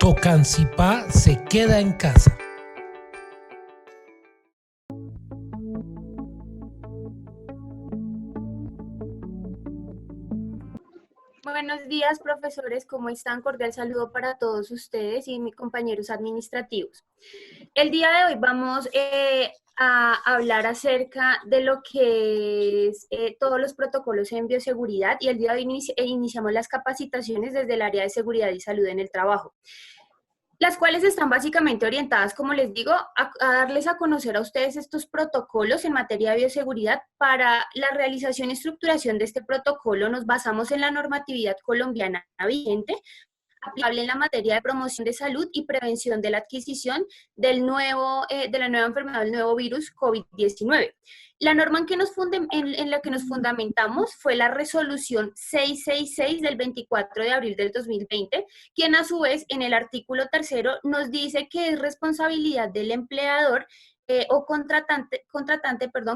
Tocancipá se queda en casa. Buenos días, profesores. ¿Cómo están? Cordial saludo para todos ustedes y mis compañeros administrativos. El día de hoy vamos a hablar acerca de lo que es todos los protocolos en bioseguridad, y el día de hoy iniciamos las capacitaciones desde el área de seguridad y salud en el trabajo, las cuales están básicamente orientadas, como les digo, a darles a conocer a ustedes estos protocolos en materia de bioseguridad. Para la realización y estructuración de este protocolo nos basamos en la normatividad colombiana vigente, aplicable en la materia de promoción de salud y prevención de la adquisición de la nueva enfermedad, del nuevo virus COVID-19. La norma en la que nos fundamentamos fue la resolución 666 del 24 de abril del 2020, quien a su vez en el artículo 3 nos dice que es responsabilidad del empleador o contratante,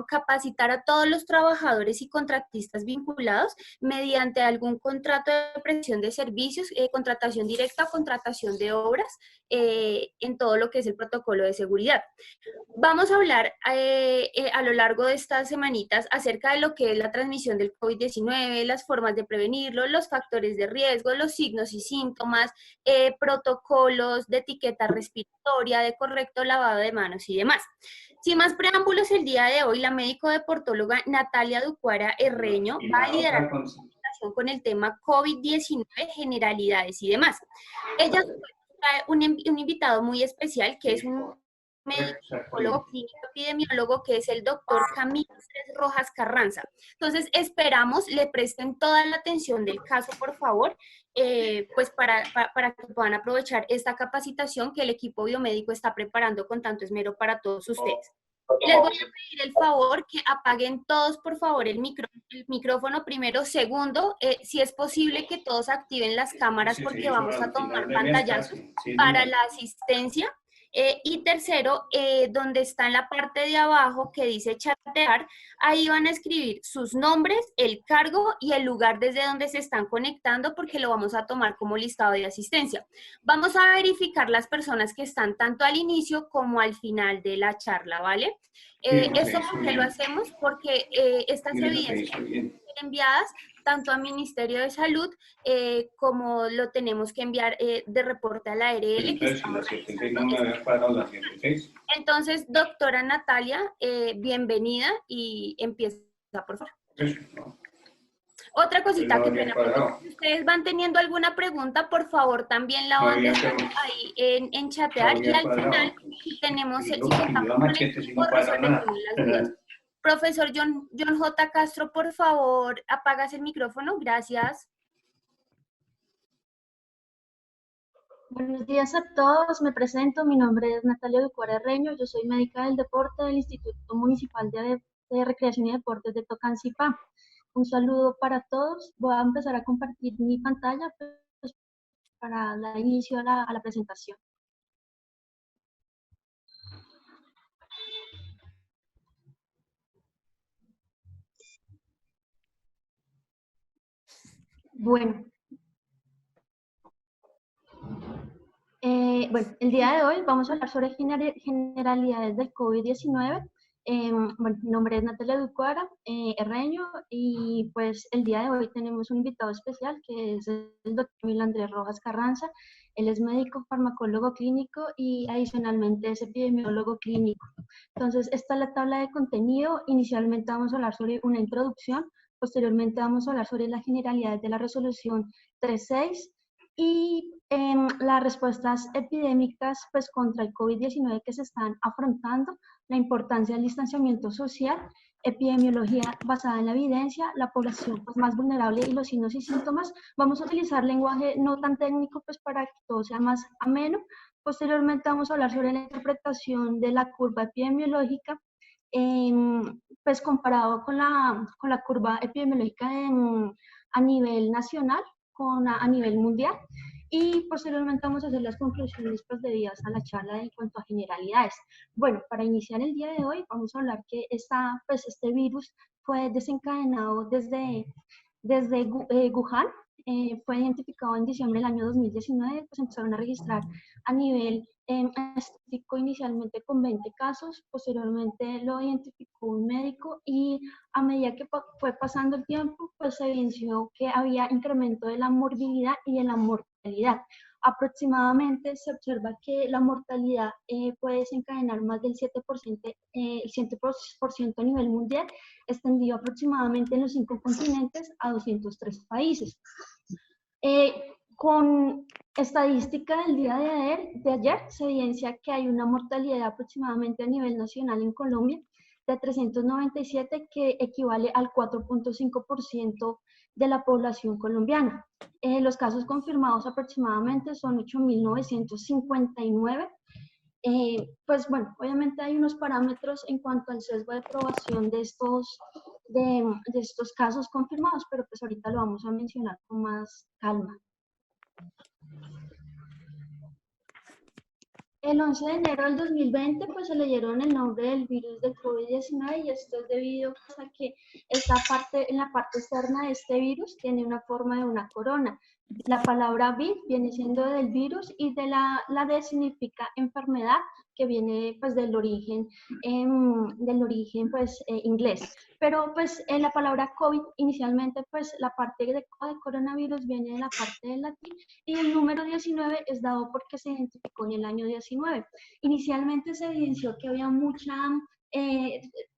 capacitar a todos los trabajadores y contratistas vinculados mediante algún contrato de prestación de servicios, contratación directa o contratación de obras, en todo lo que es el protocolo de seguridad. Vamos a hablar a lo largo de estas semanitas acerca de lo que es la transmisión del COVID-19, las formas de prevenirlo, los factores de riesgo, los signos y síntomas, protocolos de etiqueta respiratoria, de correcto lavado de manos y demás. Sin más preámbulos, el día de hoy la médico-deportóloga Natalia Ducuara Herreño va a liderar la presentación con el tema COVID-19, generalidades y demás. Ella trae un invitado muy especial, que es un médico clínico epidemiólogo, que es el doctor Camilo Rojas Carranza. Entonces esperamos le presten toda la atención del caso, por favor, pues para que puedan aprovechar esta capacitación que el equipo biomédico está preparando con tanto esmero para todos ustedes. Les voy a pedir el favor que apaguen todos, por favor, el micrófono primero. Segundo, si es posible que todos activen las cámaras, porque vamos a tomar pantallazos para la asistencia. Y tercero, donde está en la parte de abajo que dice chatear, ahí van a escribir sus nombres, el cargo y el lugar desde donde se están conectando, porque lo vamos a tomar como listado de asistencia. Vamos a verificar las personas que están tanto al inicio como al final de la charla, ¿vale? Esto porque lo hacemos, porque estas evidencias son enviadas tanto al Ministerio de Salud como lo tenemos que enviar de reporte a la ARL. Entonces, doctora Natalia, bienvenida y empieza, por favor. Otra cosita que si ustedes van teniendo alguna pregunta, por favor, también la van dejando ahí en chatear, y al final, si contamos con el equipo, resolvemos las dudas. Profesor John J. Castro, por favor, apagas el micrófono. Gracias. Buenos días a todos, me presento, mi nombre es Natalia Ducuara Herreño, yo soy médica del deporte del Instituto Municipal de Recreación y Deportes de Tocancipá. Un saludo para todos, voy a empezar a compartir mi pantalla pues, para dar inicio a la presentación. Bueno, el día de hoy vamos a hablar sobre generalidades del COVID-19. Bueno, mi nombre es Natalia Ducuara Herreño, y pues el día de hoy tenemos un invitado especial que es el doctor Camilo Andrés Rojas Carranza. Él es médico farmacólogo clínico y adicionalmente es epidemiólogo clínico. Entonces, esta es la tabla de contenido. Inicialmente vamos a hablar sobre una introducción, posteriormente vamos a hablar sobre las generalidades de la resolución 36 y las respuestas epidémicas pues, contra el COVID-19 que se están afrontando, la importancia del distanciamiento social, epidemiología basada en la evidencia, la población pues, más vulnerable y los signos y síntomas. Vamos a utilizar lenguaje no tan técnico pues, para que todo sea más ameno. Posteriormente vamos a hablar sobre la interpretación de la curva epidemiológica, pues comparado con la curva epidemiológica a nivel nacional, a nivel mundial, y posteriormente vamos a hacer las conclusiones pues, debidas a la charla en cuanto a generalidades. Bueno, para iniciar el día de hoy vamos a hablar que este virus fue desencadenado desde Wuhan, fue identificado en diciembre del año 2019, pues empezaron a registrar a nivel estadístico inicialmente con 20 casos, posteriormente lo identificó un médico y a medida que fue pasando el tiempo, pues se evidenció que había incremento de la morbilidad y de la mortalidad. Aproximadamente se observa que la mortalidad puede desencadenar más del 7%, el 7% a nivel mundial, extendido aproximadamente en los 5 continentes a 203 países. Con estadística del día de ayer se evidencia que hay una mortalidad aproximadamente a nivel nacional en Colombia de 397, que equivale al 4.5% de la población colombiana. Los casos confirmados aproximadamente son 8.959. Pues bueno, obviamente hay unos parámetros en cuanto al sesgo de aprobación de estos casos confirmados, pero pues ahorita lo vamos a mencionar con más calma. El 11 de enero del 2020 pues se le dieron el nombre del virus del COVID-19 y esto es debido a que en la parte externa de este virus tiene una forma de una corona. La palabra vid viene siendo del virus y de la D significa enfermedad, que viene pues del origen pues inglés. Pero pues en la palabra COVID inicialmente pues la parte de coronavirus viene de la parte del latín y el número 19 es dado porque se identificó en el año 19. Inicialmente se evidenció que había mucha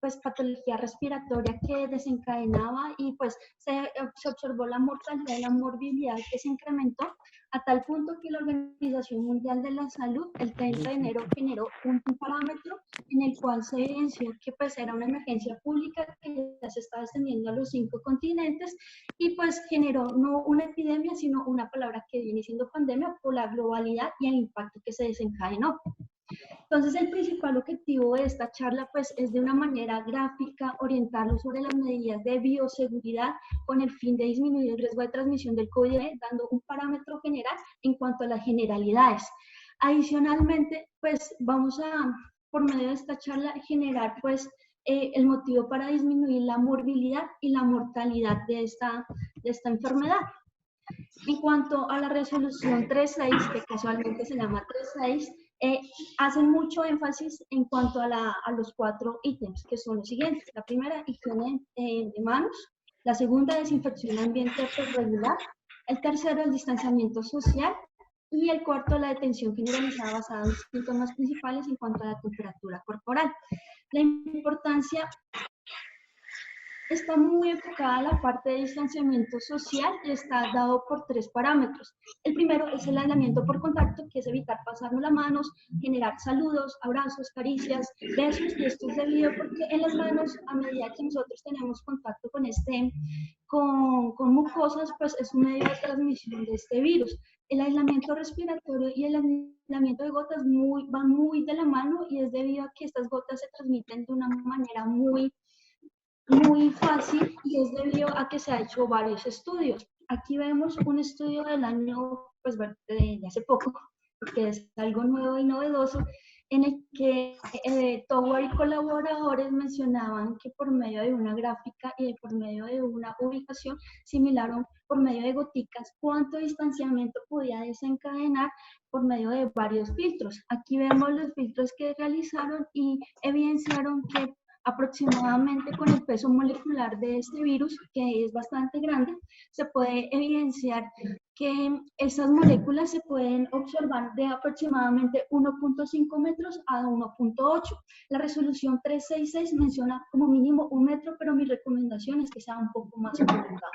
pues patología respiratoria que desencadenaba y pues se observó la mortalidad y la morbilidad que se incrementó a tal punto que la Organización Mundial de la Salud el 30 de enero generó un parámetro en el cual se evidenció que pues era una emergencia pública que ya se estaba extendiendo a los 5 continentes y pues generó no una epidemia sino una palabra que viene siendo pandemia por la globalidad y el impacto que se desencadenó. Entonces, el principal objetivo de esta charla pues, es de una manera gráfica orientarlos sobre las medidas de bioseguridad con el fin de disminuir el riesgo de transmisión del COVID, dando un parámetro general en cuanto a las generalidades. Adicionalmente, pues vamos a, por medio de esta charla, generar pues el motivo para disminuir la morbilidad y la mortalidad de esta enfermedad. En cuanto a la resolución 3.6, que casualmente se llama 3.6, hacen mucho énfasis en cuanto a los 4 ítems, que son los siguientes. La primera, higiene de manos. La segunda, desinfección ambiente regular. El tercero, el distanciamiento social. Y el cuarto, la detención generalizada basada en los síntomas principales en cuanto a la temperatura corporal. La importancia está muy enfocada a la parte de distanciamiento social y está dado por 3 parámetros. El primero es el aislamiento por contacto, que es evitar pasarnos las manos, generar saludos, abrazos, caricias, besos, y esto es debido porque en las manos, a medida que nosotros tenemos contacto con mucosas, pues es un medio de transmisión de este virus. El aislamiento respiratorio y el aislamiento de gotas van muy de la mano y es debido a que estas gotas se transmiten de una manera muy fácil y es debido a que se ha hecho varios estudios. Aquí vemos un estudio del año, pues bueno, de hace poco, que es algo nuevo y novedoso, en el que Tower y colaboradores mencionaban que por medio de una gráfica y por medio de una ubicación simularon por medio de goticas cuánto distanciamiento podía desencadenar por medio de varios filtros. Aquí vemos los filtros que realizaron y evidenciaron que aproximadamente con el peso molecular de este virus, que es bastante grande, se puede evidenciar que esas moléculas se pueden observar de aproximadamente 1.5 metros a 1.8. La resolución 366 menciona como mínimo 1 metro, pero mi recomendación es que sea un poco más prolongado.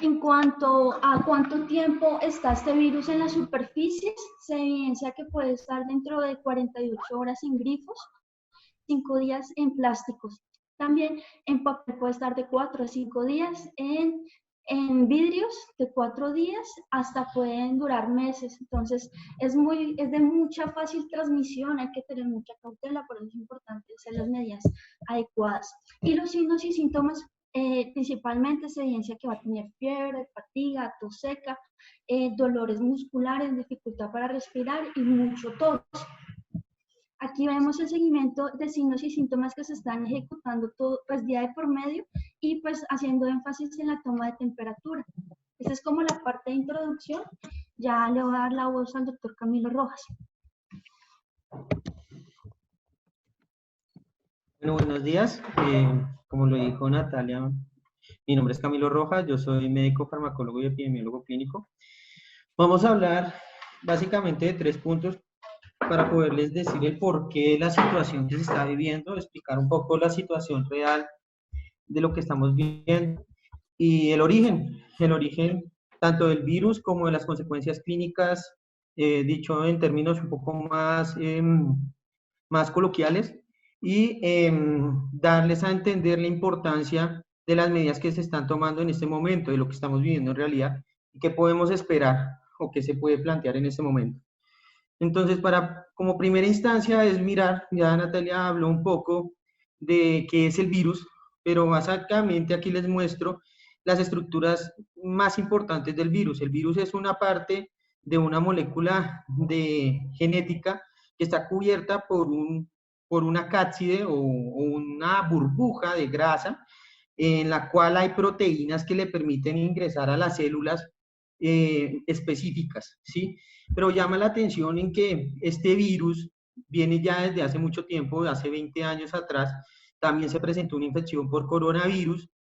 En cuanto a cuánto tiempo está este virus en las superficies, se evidencia que puede estar dentro de 48 horas en grifos, 5 días en plásticos. También en papel puede estar de 4 a 5 días, en vidrios de 4 días hasta pueden durar meses. Entonces es de mucha fácil transmisión, hay que tener mucha cautela, por eso es importante hacer las medidas adecuadas. Y los signos y síntomas principalmente se evidencia que va a tener fiebre, fatiga, tos seca, dolores musculares, dificultad para respirar y mucho tos. Aquí vemos el seguimiento de signos y síntomas que se están ejecutando todo, pues día de por medio y pues haciendo énfasis en la toma de temperatura. Esa es como la parte de introducción. Ya le voy a dar la voz al doctor Camilo Rojas. Bueno, buenos días. Como lo dijo Natalia, mi nombre es Camilo Rojas, yo soy médico farmacólogo y epidemiólogo clínico. Vamos a hablar básicamente de 3 puntos para poderles decir el porqué de la situación que se está viviendo, explicar un poco la situación real de lo que estamos viviendo y el origen tanto del virus como de las consecuencias clínicas, dicho en términos un poco más coloquiales, y darles a entender la importancia de las medidas que se están tomando en este momento, de lo que estamos viviendo en realidad, y qué podemos esperar o qué se puede plantear en este momento. Entonces, como primera instancia es mirar, ya Natalia habló un poco de qué es el virus, pero básicamente aquí les muestro las estructuras más importantes del virus. El virus es una parte de una molécula de genética que está cubierta por una cápside o una burbuja de grasa en la cual hay proteínas que le permiten ingresar a las células específicas, ¿sí? Pero llama la atención en que este virus viene ya desde hace mucho tiempo, hace 20 años atrás, también se presentó una infección por coronavirus.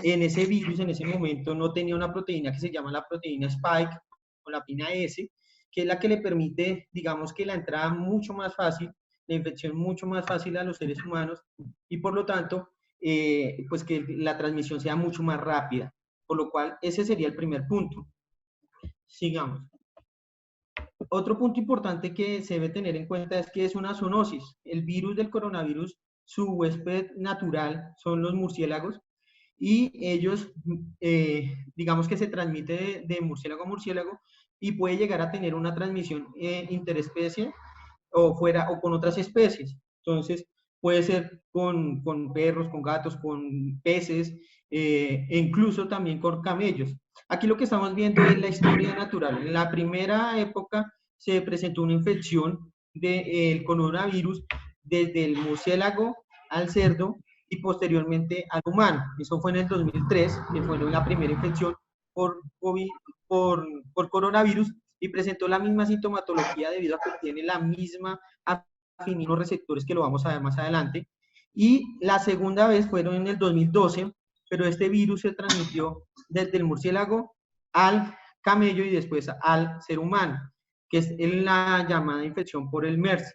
En ese virus, en ese momento, no tenía una proteína que se llama la proteína Spike o la pina S, que es la que le permite, digamos que la entrada mucho más fácil, la infección mucho más fácil a los seres humanos y por lo tanto, pues que la transmisión sea mucho más rápida. Por lo cual, ese sería el primer punto. Sigamos. Otro punto importante que se debe tener en cuenta es que es una zoonosis. El virus del coronavirus, su huésped natural son los murciélagos y ellos, digamos que se transmite de murciélago a murciélago y puede llegar a tener una transmisión interespecie o con otras especies. Entonces, puede ser con perros, con gatos, con peces, e incluso también con camellos. Aquí lo que estamos viendo es la historia natural. En la primera época se presentó una infección del coronavirus desde el murciélago al cerdo y posteriormente al humano. Eso fue en el 2003, que fue la primera infección por coronavirus y presentó la misma sintomatología debido a que tiene la misma afinidad receptores que lo vamos a ver más adelante. Y la segunda vez fueron en el 2012, pero este virus se transmitió desde el murciélago al camello y después al ser humano, que es la llamada infección por el MERS.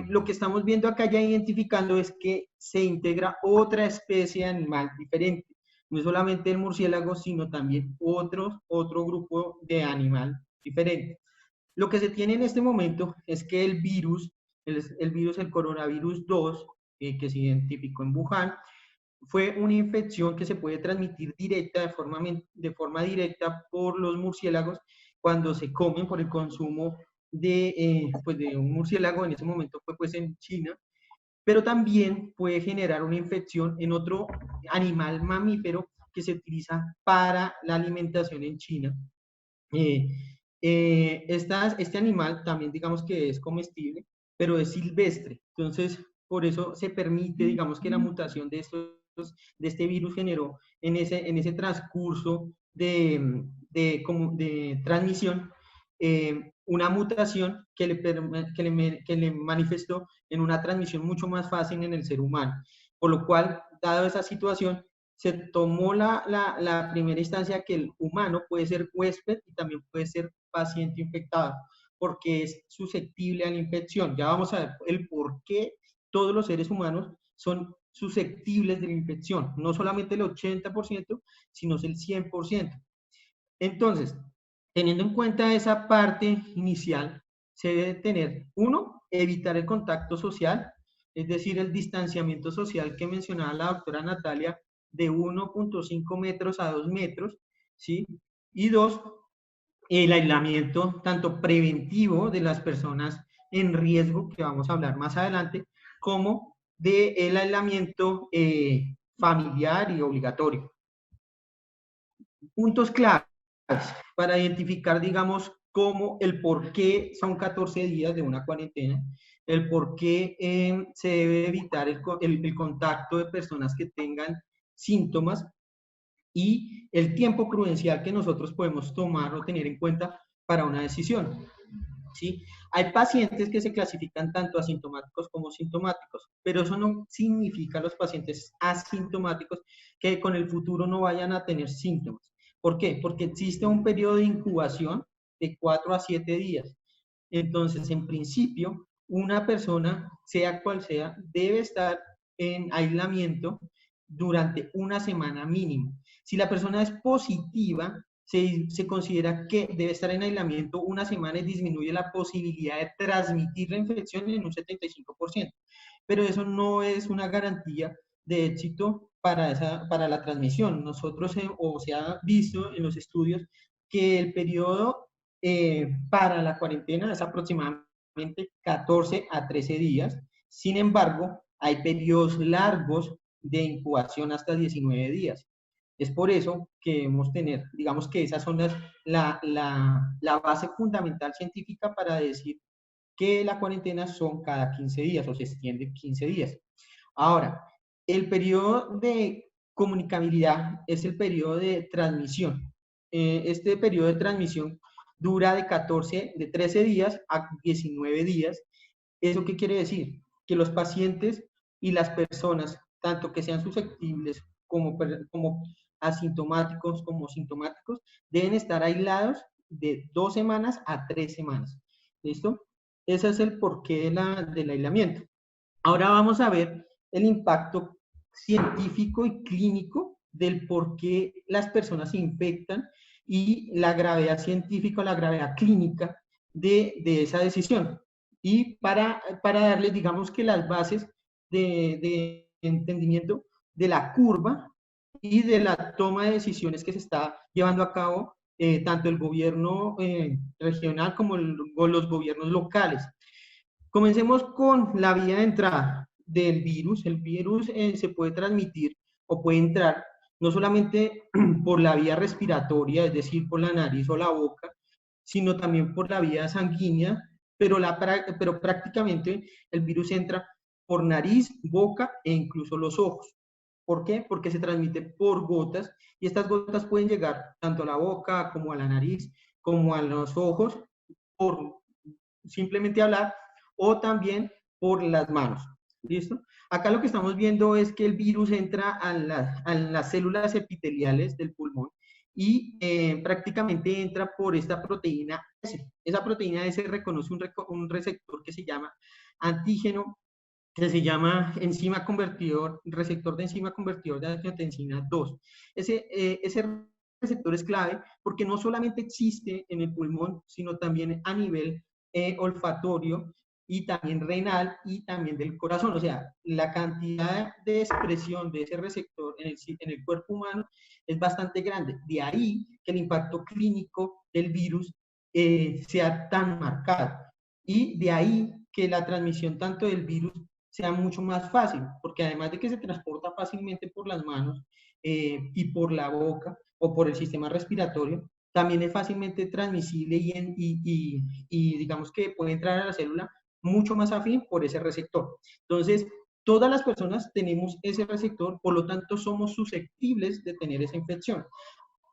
Lo que estamos viendo acá ya identificando es que se integra otra especie de animal diferente. No es solamente el murciélago, sino también otro grupo de animal diferente. Lo que se tiene en este momento es que el virus, el coronavirus 2, que se identificó en Wuhan, fue una infección que se puede transmitir de forma directa por los murciélagos cuando se comen por el consumo pues de un murciélago. En ese momento fue pues en China, pero también puede generar una infección en otro animal mamífero que se utiliza para la alimentación en China. Este animal también digamos que es comestible, pero es silvestre. Entonces, por eso se permite, digamos que la mutación de este virus generó en ese transcurso de transmisión una mutación que le manifestó en una transmisión mucho más fácil en el ser humano. Por lo cual, dado esa situación, se tomó la primera instancia que el humano puede ser huésped y también puede ser paciente infectado, porque es susceptible a la infección. Ya vamos a ver el por qué todos los seres humanos son susceptibles de la infección, no solamente el 80%, sino el 100%. Entonces, teniendo en cuenta esa parte inicial, se debe tener, uno, evitar el contacto social, es decir, el distanciamiento social que mencionaba la doctora Natalia, de 1.5 metros a 2 metros, ¿sí? Y dos, el aislamiento tanto preventivo de las personas en riesgo, que vamos a hablar más adelante, como del aislamiento familiar y obligatorio. Puntos claves para identificar, digamos, como el por qué son 14 días de una cuarentena, el por qué se debe evitar el contacto de personas que tengan síntomas y el tiempo prudencial que nosotros podemos tomar o tener en cuenta para una decisión. ¿Sí? Hay pacientes que se clasifican tanto asintomáticos como sintomáticos, pero eso no significa los pacientes asintomáticos que con el futuro no vayan a tener síntomas. ¿Por qué? Porque existe un periodo de incubación de 4 a 7 días. Entonces, en principio, una persona, sea cual sea, debe estar en aislamiento durante una semana mínimo. Si la persona es positiva, se considera que debe estar en aislamiento una semana y disminuye la posibilidad de transmitir la infección en un 75%. Pero eso no es una garantía de éxito para la transmisión. Nosotros, o se ha visto en los estudios, que el periodo para la cuarentena es aproximadamente 14 a 13 días. Sin embargo, hay periodos largos de incubación hasta 19 días. Es por eso que debemos tener, digamos que esas son la base fundamental científica para decir que la cuarentena son cada 15 días o se extiende 15 días. Ahora, el periodo de comunicabilidad es el periodo de transmisión. Este periodo de transmisión dura de 13 días a 19 días. ¿Eso qué quiere decir? Que los pacientes y las personas, tanto que sean susceptibles como asintomáticos como sintomáticos, deben estar aislados de 2 semanas a 3 semanas. ¿Listo? Ese es el porqué del aislamiento. Ahora vamos a ver el impacto científico y clínico del por qué las personas se infectan y la gravedad científica o la gravedad clínica de esa decisión. Y para darles, digamos que las bases de entendimiento de la curva y de la toma de decisiones que se está llevando a cabo tanto el gobierno regional como los gobiernos locales. Comencemos con la vía de entrada del virus. El virus se puede transmitir o puede entrar no solamente por la vía respiratoria, es decir, por la nariz o la boca, sino también por la vía sanguínea, pero prácticamente el virus entra por nariz, boca e incluso los ojos. ¿Por qué? Porque se transmite por gotas y estas gotas pueden llegar tanto a la boca como a la nariz, como a los ojos, por simplemente hablar o también por las manos. ¿Listo? Acá lo que estamos viendo es que el virus entra a las células epiteliales del pulmón y prácticamente entra por esta proteína S. Esa proteína S reconoce un receptor que se llama antígeno, que se llama enzima convertidor, receptor de enzima convertidor de angiotensina 2. Ese receptor es clave porque no solamente existe en el pulmón, sino también a nivel olfatorio y también renal y también del corazón. O sea, la cantidad de expresión de ese receptor en el cuerpo humano es bastante grande. De ahí que el impacto clínico del virus sea tan marcado. Y de ahí que la transmisión tanto del virus sea mucho más fácil, porque además de que se transporta fácilmente por las manos y por la boca o por el sistema respiratorio, también es fácilmente transmisible y digamos que puede entrar a la célula mucho más afín por ese receptor. Entonces, todas las personas tenemos ese receptor, por lo tanto somos susceptibles de tener esa infección.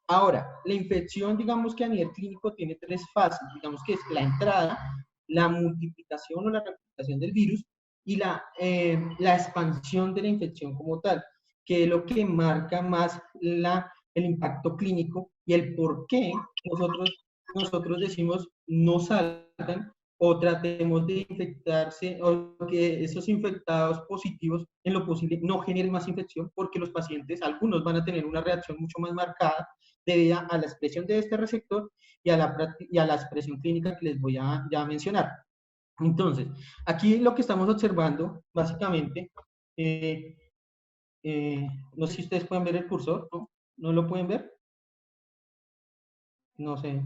Ahora, la infección, digamos que a nivel clínico tiene 3 fases, digamos que es la entrada, la multiplicación o la replicación del virus y la expansión de la infección como tal, que es lo que marca más el impacto clínico y el por qué nosotros decimos no salgan o tratemos de infectarse o que esos infectados positivos en lo posible no generen más infección porque los pacientes, algunos van a tener una reacción mucho más marcada debido a la expresión de este receptor y a la expresión clínica que les voy a mencionar. Entonces, aquí lo que estamos observando, básicamente, no sé si ustedes pueden ver el cursor, ¿no? ¿No lo pueden ver? No sé.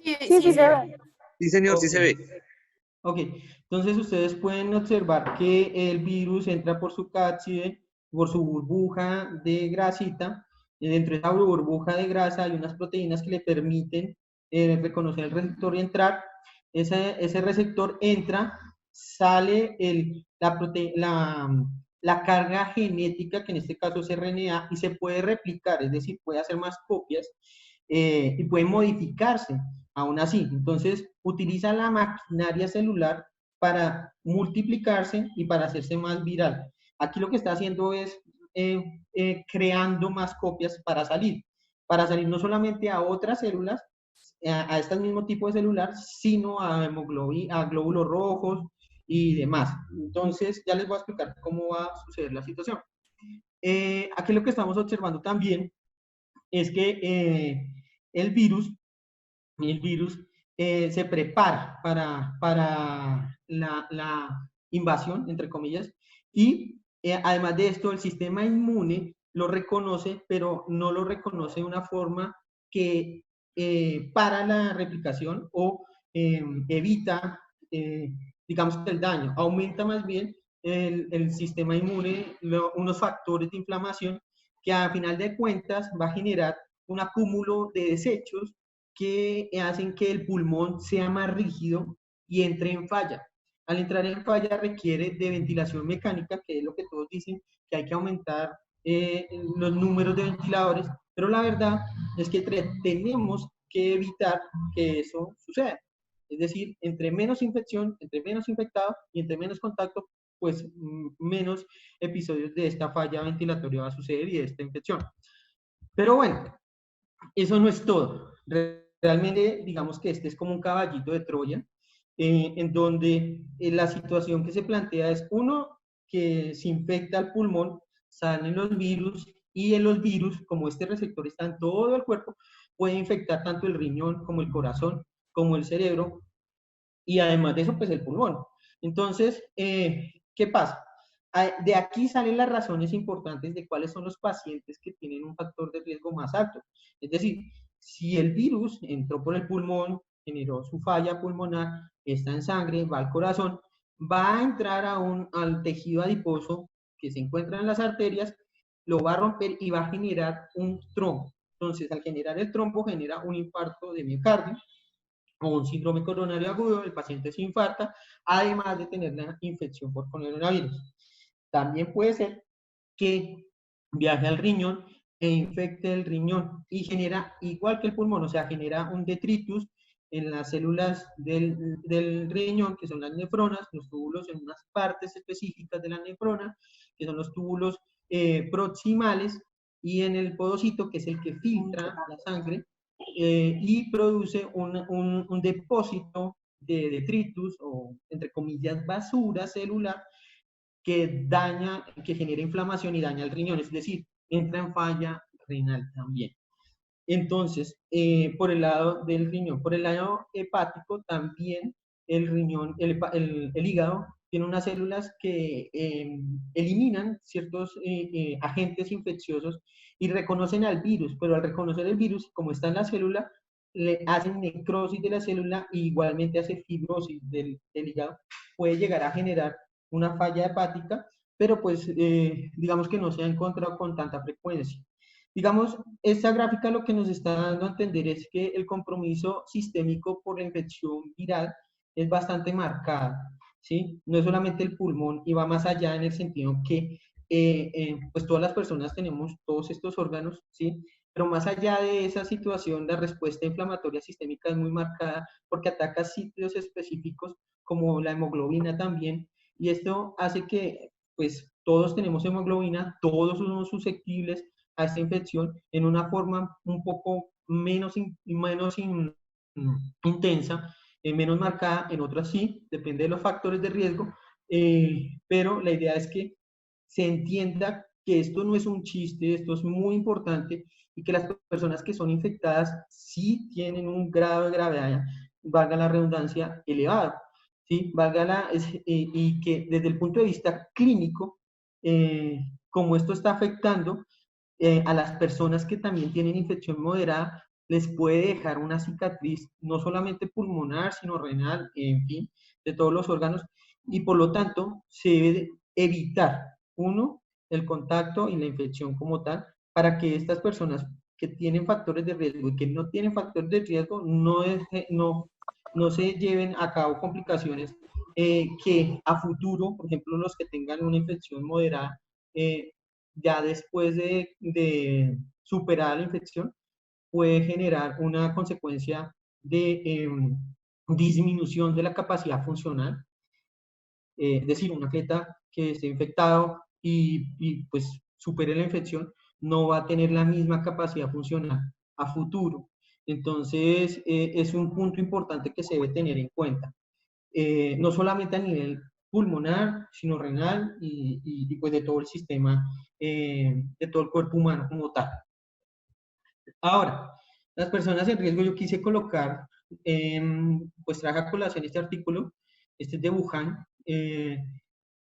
Sí, sí se ve. Sí, señor, okay. Sí se ve. Ok, entonces ustedes pueden observar que el virus entra por su cápside, por su burbuja de grasita, y dentro de esa burbuja de grasa hay unas proteínas que le permiten reconocer el receptor y entrar. Ese receptor entra, sale la carga genética, que en este caso es RNA, y se puede replicar, es decir, puede hacer más copias y puede modificarse aún así. Entonces, utiliza la maquinaria celular para multiplicarse y para hacerse más viral. Aquí lo que está haciendo es creando más copias para salir no solamente a otras células, a este mismo tipo de celular, sino a glóbulos rojos y demás. Entonces, ya les voy a explicar cómo va a suceder la situación. Aquí lo que estamos observando también es que el virus se prepara para la invasión, entre comillas, y además de esto, el sistema inmune lo reconoce, pero no lo reconoce de una forma que para la replicación o evita, digamos, el daño. Aumenta más bien el sistema inmune unos factores de inflamación que a final de cuentas va a generar un acúmulo de desechos que hacen que el pulmón sea más rígido y entre en falla. Al entrar en falla requiere de ventilación mecánica, que es lo que todos dicen, que hay que aumentar los números de ventiladores, pero la verdad es que tenemos que evitar que eso suceda. Es decir, entre menos infección, entre menos infectado y entre menos contacto, pues menos episodios de esta falla ventilatoria va a suceder y de esta infección. Pero bueno, eso no es todo. Realmente, digamos que este es como un caballito de Troya, en donde la situación que se plantea es, uno, que se infecta el pulmón, salen los virus, y en los virus, como este receptor está en todo el cuerpo, puede infectar tanto el riñón como el corazón, como el cerebro, y además de eso, pues el pulmón. Entonces, ¿qué pasa? De aquí salen las razones importantes de cuáles son los pacientes que tienen un factor de riesgo más alto. Es decir, si el virus entró por el pulmón, generó su falla pulmonar, está en sangre, va al corazón, va a entrar al tejido adiposo que se encuentra en las arterias, lo va a romper y va a generar un trombo. Entonces, al generar el trombo, genera un infarto de miocardio o un síndrome coronario agudo, el paciente se infarta, además de tener la infección por coronavirus. También puede ser que viaje al riñón e infecte el riñón y genera, igual que el pulmón, o sea, genera un detritus en las células del riñón, que son las nefronas, los túbulos en unas partes específicas de la nefrona, que son los túbulos proximales, y en el podocito, que es el que filtra la sangre, y produce un depósito de detritus, o entre comillas basura celular, que genera inflamación y daña el riñón, es decir, entra en falla renal también. Entonces, por el lado del riñón, por el lado hepático también, el riñón, el hígado tiene unas células que eliminan ciertos agentes infecciosos y reconocen al virus, pero al reconocer el virus, como está en la célula, le hacen necrosis de la célula y igualmente hace fibrosis del hígado. Puede llegar a generar una falla hepática, pero pues digamos que no se ha encontrado con tanta frecuencia. Digamos, esta gráfica lo que nos está dando a entender es que el compromiso sistémico por la infección viral es bastante marcado, ¿sí? No es solamente el pulmón y va más allá en el sentido que pues todas las personas tenemos todos estos órganos, ¿sí? Pero más allá de esa situación, la respuesta inflamatoria sistémica es muy marcada porque ataca sitios específicos como la hemoglobina también, y esto hace que pues todos tenemos hemoglobina, todos somos susceptibles a esta infección en una forma un poco menos intensa, menos marcada, en otras sí, depende de los factores de riesgo, pero la idea es que se entienda que esto no es un chiste, esto es muy importante, y que las personas que son infectadas sí tienen un grado de gravedad, valga la redundancia, elevado, ¿sí? Y que desde el punto de vista clínico, como esto está afectando a las personas que también tienen infección moderada, les puede dejar una cicatriz, no solamente pulmonar, sino renal, en fin, de todos los órganos, y por lo tanto se debe evitar, uno, el contacto y la infección como tal, para que estas personas que tienen factores de riesgo y que no tienen factores de riesgo, no se lleven a cabo complicaciones que a futuro, por ejemplo, los que tengan una infección moderada, ya después de superar la infección, puede generar una consecuencia de disminución de la capacidad funcional. Es decir, un atleta que esté infectado y pues supere la infección, no va a tener la misma capacidad funcional a futuro. Entonces, es un punto importante que se debe tener en cuenta. No solamente a nivel pulmonar, sino renal y pues de todo el sistema, de todo el cuerpo humano como tal. Ahora, las personas en riesgo, yo quise colocar, pues traje a colación este artículo, este es de Wuhan.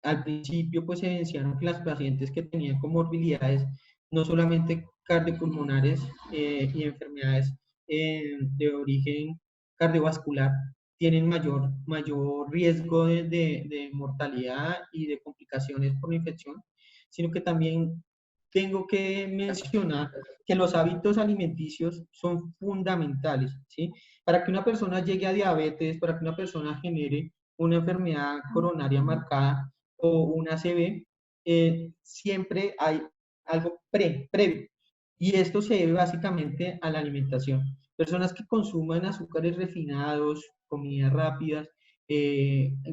Al principio pues se evidenciaron que las pacientes que tenían comorbilidades, no solamente cardiopulmonares y enfermedades de origen cardiovascular, tienen mayor riesgo de mortalidad y de complicaciones por la infección, sino que también tengo que mencionar que los hábitos alimenticios son fundamentales, ¿sí? Para que una persona llegue a diabetes, para que una persona genere una enfermedad coronaria marcada o una ACV, siempre hay algo previo. Y esto se debe básicamente a la alimentación. Personas que consuman azúcares refinados, comidas rápidas,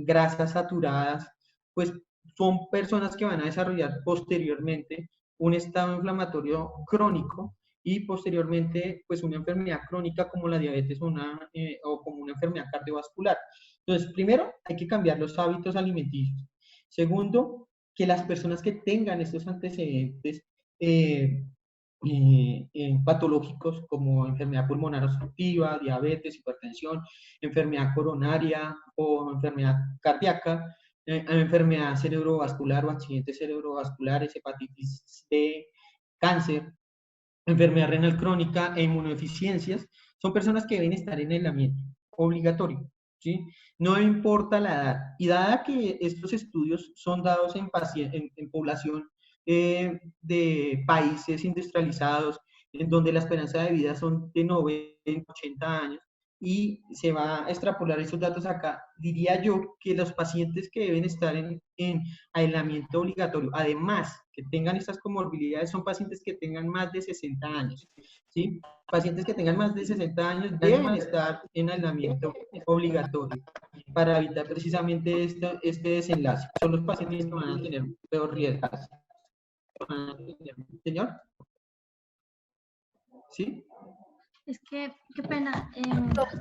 grasas saturadas, pues son personas que van a desarrollar posteriormente un estado inflamatorio crónico y posteriormente pues una enfermedad crónica como la diabetes o como una enfermedad cardiovascular. Entonces, primero hay que cambiar los hábitos alimenticios. Segundo, que las personas que tengan estos antecedentes patológicos como enfermedad pulmonar obstructiva, diabetes, hipertensión, enfermedad coronaria o enfermedad cardíaca, enfermedad cerebrovascular o accidentes cerebrovasculares, hepatitis B, cáncer, enfermedad renal crónica e inmunodeficiencias, son personas que deben estar en aislamiento obligatorio, ¿sí? No importa la edad. Y dada que estos estudios son dados en población de países industrializados, en donde la esperanza de vida son de 90, 80 años, y se va a extrapolar esos datos acá, diría yo que los pacientes que deben estar en aislamiento obligatorio, además que tengan estas comorbilidades, son pacientes que tengan más de 60 años, ¿sí? Pacientes que tengan más de 60 años deben estar en aislamiento obligatorio para evitar precisamente este desenlace. Son los pacientes que van a tener peor riesgo. Señor, ¿sí? Es que, qué pena.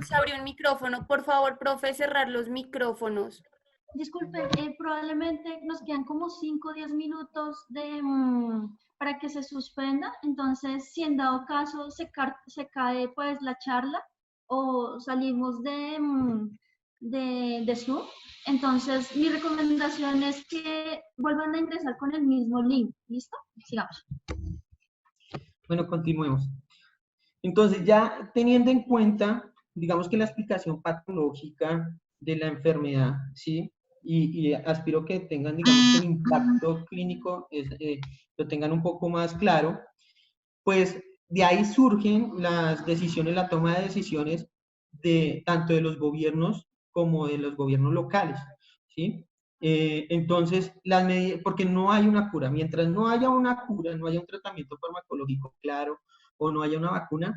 Se abrió un micrófono. Por favor, profe, cerrar los micrófonos. Disculpen, probablemente nos quedan como 5 o 10 minutos para que se suspenda. Entonces, si en dado caso se cae pues la charla o salimos de Zoom, entonces mi recomendación es que vuelvan a ingresar con el mismo link. ¿Listo? Sigamos. Bueno, continuemos. Entonces, ya teniendo en cuenta, digamos que la explicación patológica de la enfermedad, ¿sí? Y aspiro que tengan, digamos, que el impacto clínico lo tengan un poco más claro, pues de ahí surgen las decisiones, la toma de decisiones tanto de los gobiernos como de los gobiernos locales, ¿sí? Entonces, porque no hay una cura, mientras no haya una cura, no haya un tratamiento farmacológico claro o no haya una vacuna,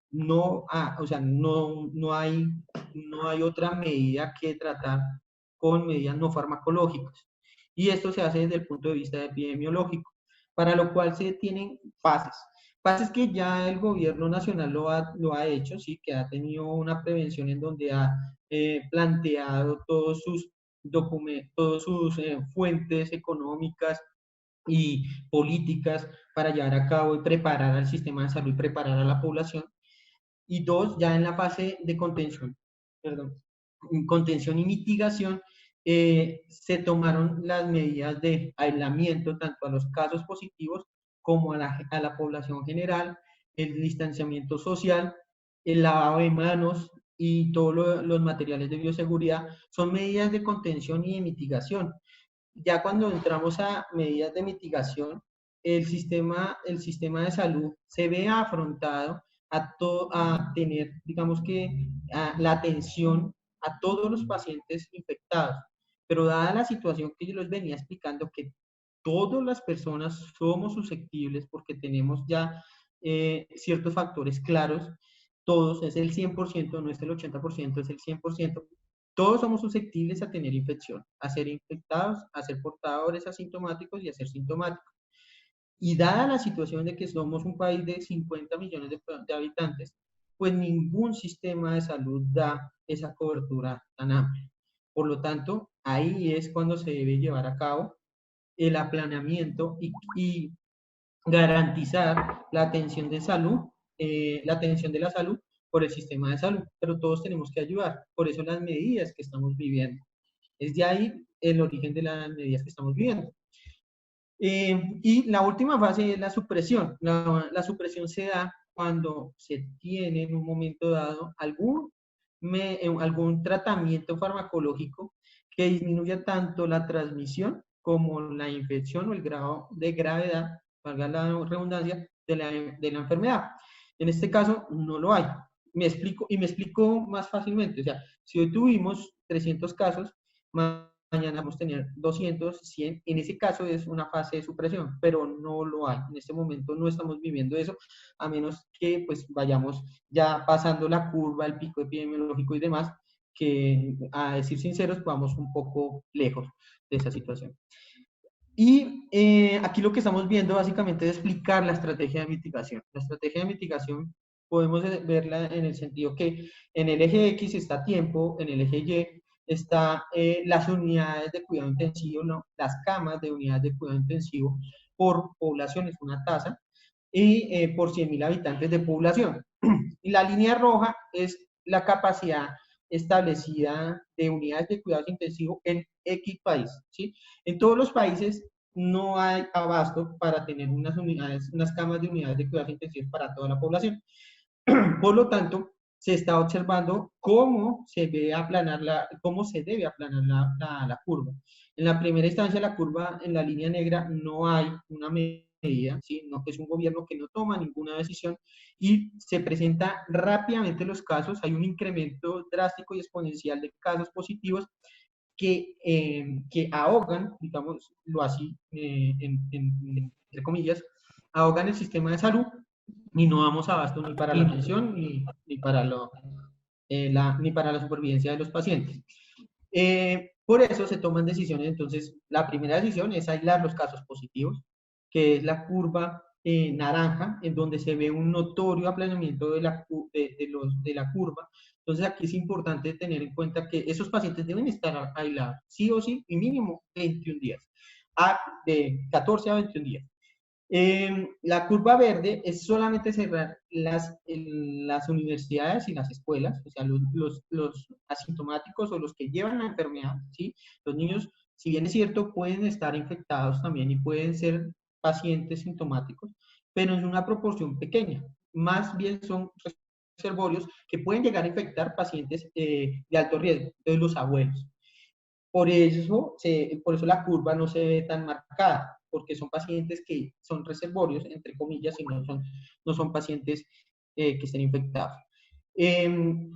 o sea, no hay otra medida que tratar con medidas no farmacológicas. Y esto se hace desde el punto de vista epidemiológico, para lo cual se tienen fases. Fases que ya el gobierno nacional lo ha hecho, sí, que ha tenido una prevención en donde ha planteado todos sus documentos, todas sus fuentes económicas y políticas para llevar a cabo y preparar al sistema de salud y preparar a la población. Y dos, ya en la fase de contención, contención y mitigación, se tomaron las medidas de aislamiento tanto a los casos positivos como a la población general, el distanciamiento social, el lavado de manos y todos los materiales de bioseguridad son medidas de contención y de mitigación. Ya cuando entramos a medidas de mitigación, el sistema de salud se ve afrontado a tener, digamos que, la atención a todos los pacientes infectados. Pero dada la situación que yo les venía explicando, que todas las personas somos susceptibles porque tenemos ya ciertos factores claros, todos, es el 100%, no es el 80%, es el 100%, todos somos susceptibles a tener infección, a ser infectados, a ser portadores asintomáticos y a ser sintomáticos. Y dada la situación de que somos un país de 50 millones de habitantes, pues ningún sistema de salud da esa cobertura tan amplia. Por lo tanto, ahí es cuando se debe llevar a cabo el aplanamiento y garantizar la atención de salud, la atención de la salud por el sistema de salud. Pero todos tenemos que ayudar. Por eso las medidas que estamos viviendo. Es de ahí el origen de las medidas que estamos viviendo. Y la última fase es la supresión. La supresión se da cuando se tiene en un momento dado algún tratamiento farmacológico que disminuya tanto la transmisión como la infección o el grado de gravedad, valga la redundancia, de la enfermedad. En este caso no lo hay. Me explico más fácilmente. O sea, si hoy tuvimos 300 casos, mañana vamos a tener 200, 100, en ese caso es una fase de supresión, pero no lo hay. En este momento no estamos viviendo eso, a menos que pues vayamos ya pasando la curva, el pico epidemiológico y demás, que a decir sinceros, vamos un poco lejos de esa situación. Y aquí lo que estamos viendo básicamente es explicar la estrategia de mitigación. La estrategia de mitigación podemos verla en el sentido que en el eje X está tiempo, en el eje Y está las unidades de cuidado intensivo, ¿no? Las camas de unidades de cuidado intensivo por población, es una tasa, y por 100.000 habitantes de población. Y la línea roja es la capacidad establecida de unidades de cuidados intensivos en X país, ¿sí? En todos los países no hay abasto para tener unas camas de unidades de cuidados intensivos para toda la población. Por lo tanto, se está observando cómo se debe aplanar la curva. En la primera instancia, la curva en la línea negra no hay una medida, ¿sí? No, que es un gobierno que no toma ninguna decisión y se presenta rápidamente los casos. Hay un incremento drástico y exponencial de casos positivos que ahogan, digámoslo así, entre comillas, ahogan el sistema de salud y no damos abasto ni para la atención ni para la supervivencia de los pacientes. Por eso se toman decisiones. Entonces, la primera decisión es aislar los casos positivos, que es la curva naranja, en donde se ve un notorio aplanamiento de la curva. Entonces, aquí es importante tener en cuenta que esos pacientes deben estar aislados, sí o sí, y mínimo 21 días, de 14 a 21 días. La curva verde es solamente cerrar las universidades y las escuelas, o sea, los asintomáticos o los que llevan la enfermedad, ¿sí? Los niños, si bien es cierto, pueden estar infectados también y pueden ser pacientes sintomáticos, pero es una proporción pequeña. Más bien son reservorios que pueden llegar a infectar pacientes de alto riesgo, entonces los abuelos. Por eso la curva no se ve tan marcada, porque son pacientes que son reservorios, entre comillas, y no son pacientes que estén infectados.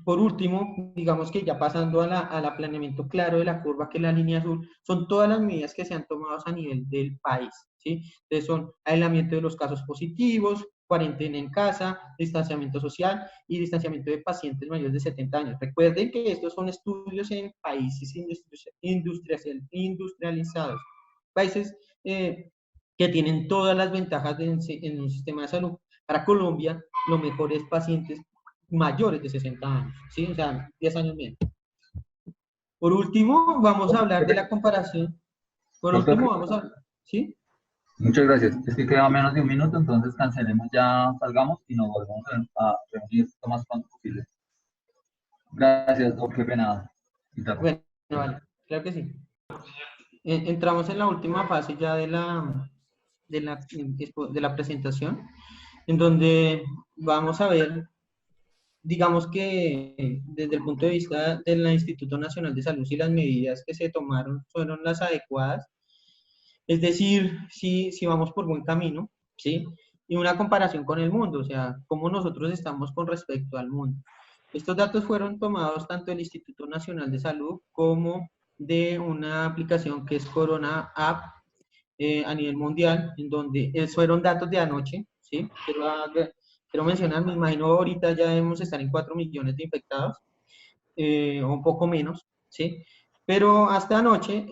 Por último, digamos que ya pasando al planeamiento claro de la curva, que es la línea azul, son todas las medidas que se han tomado a nivel del país, ¿sí? Entonces son aislamiento de los casos positivos, cuarentena en casa, distanciamiento social y distanciamiento de pacientes mayores de 70 años. Recuerden que estos son estudios en países industrializados, países que tienen todas las ventajas en un sistema de salud. Para Colombia, lo mejor es pacientes mayores de 60 años, ¿sí? O sea, 10 años menos. Por último, vamos a hablar de la comparación. Por último, vamos a... ¿Sí? Muchas gracias. Es que queda menos de un minuto, entonces cancelemos ya, salgamos y nos volvemos a reunir lo más pronto posible. Gracias, qué pena. Bueno, vale, claro que sí. Entramos en la última fase ya de la presentación, en donde vamos a ver, digamos que desde el punto de vista del Instituto Nacional de Salud, si las medidas que se tomaron fueron las adecuadas. Es decir, si vamos por buen camino, ¿sí? Y una comparación con el mundo, o sea, cómo nosotros estamos con respecto al mundo. Estos datos fueron tomados tanto del Instituto Nacional de Salud como de una aplicación que es Corona App a nivel mundial, en donde fueron datos de anoche, ¿sí? Quiero mencionar, me imagino ahorita ya debemos estar en 4 millones de infectados, o un poco menos, ¿sí? Pero hasta anoche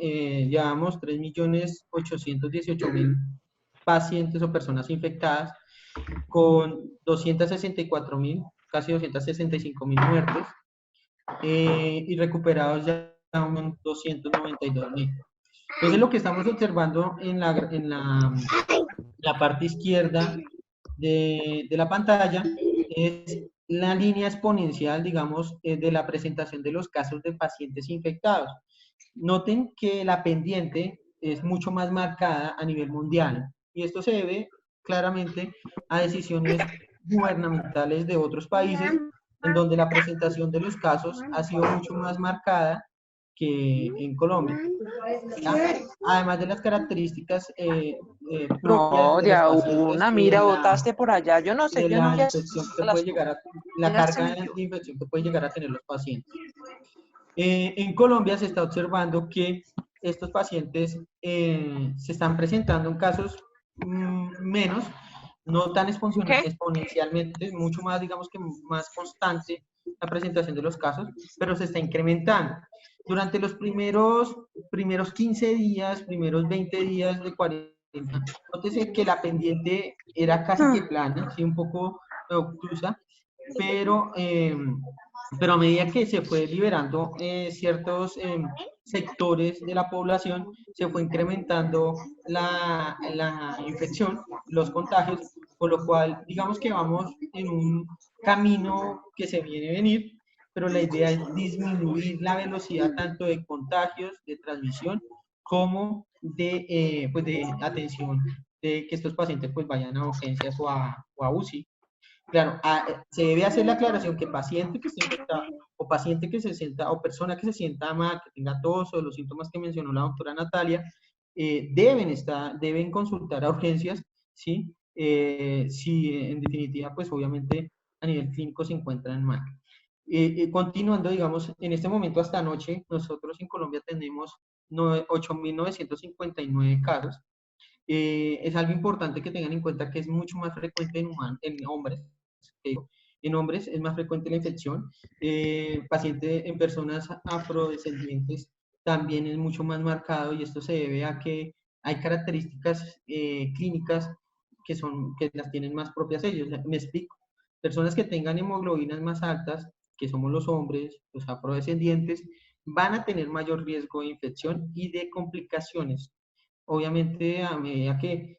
llevamos 3.818.000 pacientes o personas infectadas, con 264.000, casi 265.000 muertes, y recuperados ya 292.000. Entonces lo que estamos observando en la parte izquierda de la pantalla es la línea exponencial, digamos, de la presentación de los casos de pacientes infectados. Noten que la pendiente es mucho más marcada a nivel mundial y esto se debe claramente a decisiones gubernamentales de otros países en donde la presentación de los casos ha sido mucho más marcada que en Colombia. ¿Ya? Además de las características propias No, de de los a pacientes una, y mira, botaste por allá. Yo no sé, de yo no la voy a infección que las puede llegar a, la cosas. carga de infección que puede llegar a tener los pacientes. En Colombia se está observando que estos pacientes se están presentando en casos menos, no tan ¿Qué? exponencialmente, mucho más, digamos que más constante la presentación de los casos, pero se está incrementando. Durante los primeros 15 días, primeros 20 días de cuarentena, nótese que la pendiente era casi que plana, ¿sí? Un poco obtusa, pero a medida que se fue liberando ciertos sectores de la población, se fue incrementando la infección, los contagios, por lo cual digamos que vamos en un camino que se viene a venir, pero la idea es disminuir la velocidad tanto de contagios, de transmisión, como pues de atención, de que estos pacientes pues vayan a urgencias o a UCI. Claro, se debe hacer la aclaración que paciente que esté infectado o paciente que se sienta o persona que se sienta mal, que tenga tos o los síntomas que mencionó la doctora Natalia, deben consultar a urgencias, ¿sí? Si en definitiva, pues obviamente a nivel clínico se encuentran mal. Continuando, digamos, en este momento hasta anoche, nosotros en Colombia tenemos 8.959 casos. Es algo importante que tengan en cuenta que es mucho más frecuente en hombres. En hombres es más frecuente la infección. Paciente en personas afrodescendientes también es mucho más marcado y esto se debe a que hay características clínicas que las tienen más propias ellos. Me explico. Personas que tengan hemoglobinas más altas, que somos los hombres, los afrodescendientes, van a tener mayor riesgo de infección y de complicaciones. Obviamente, a medida que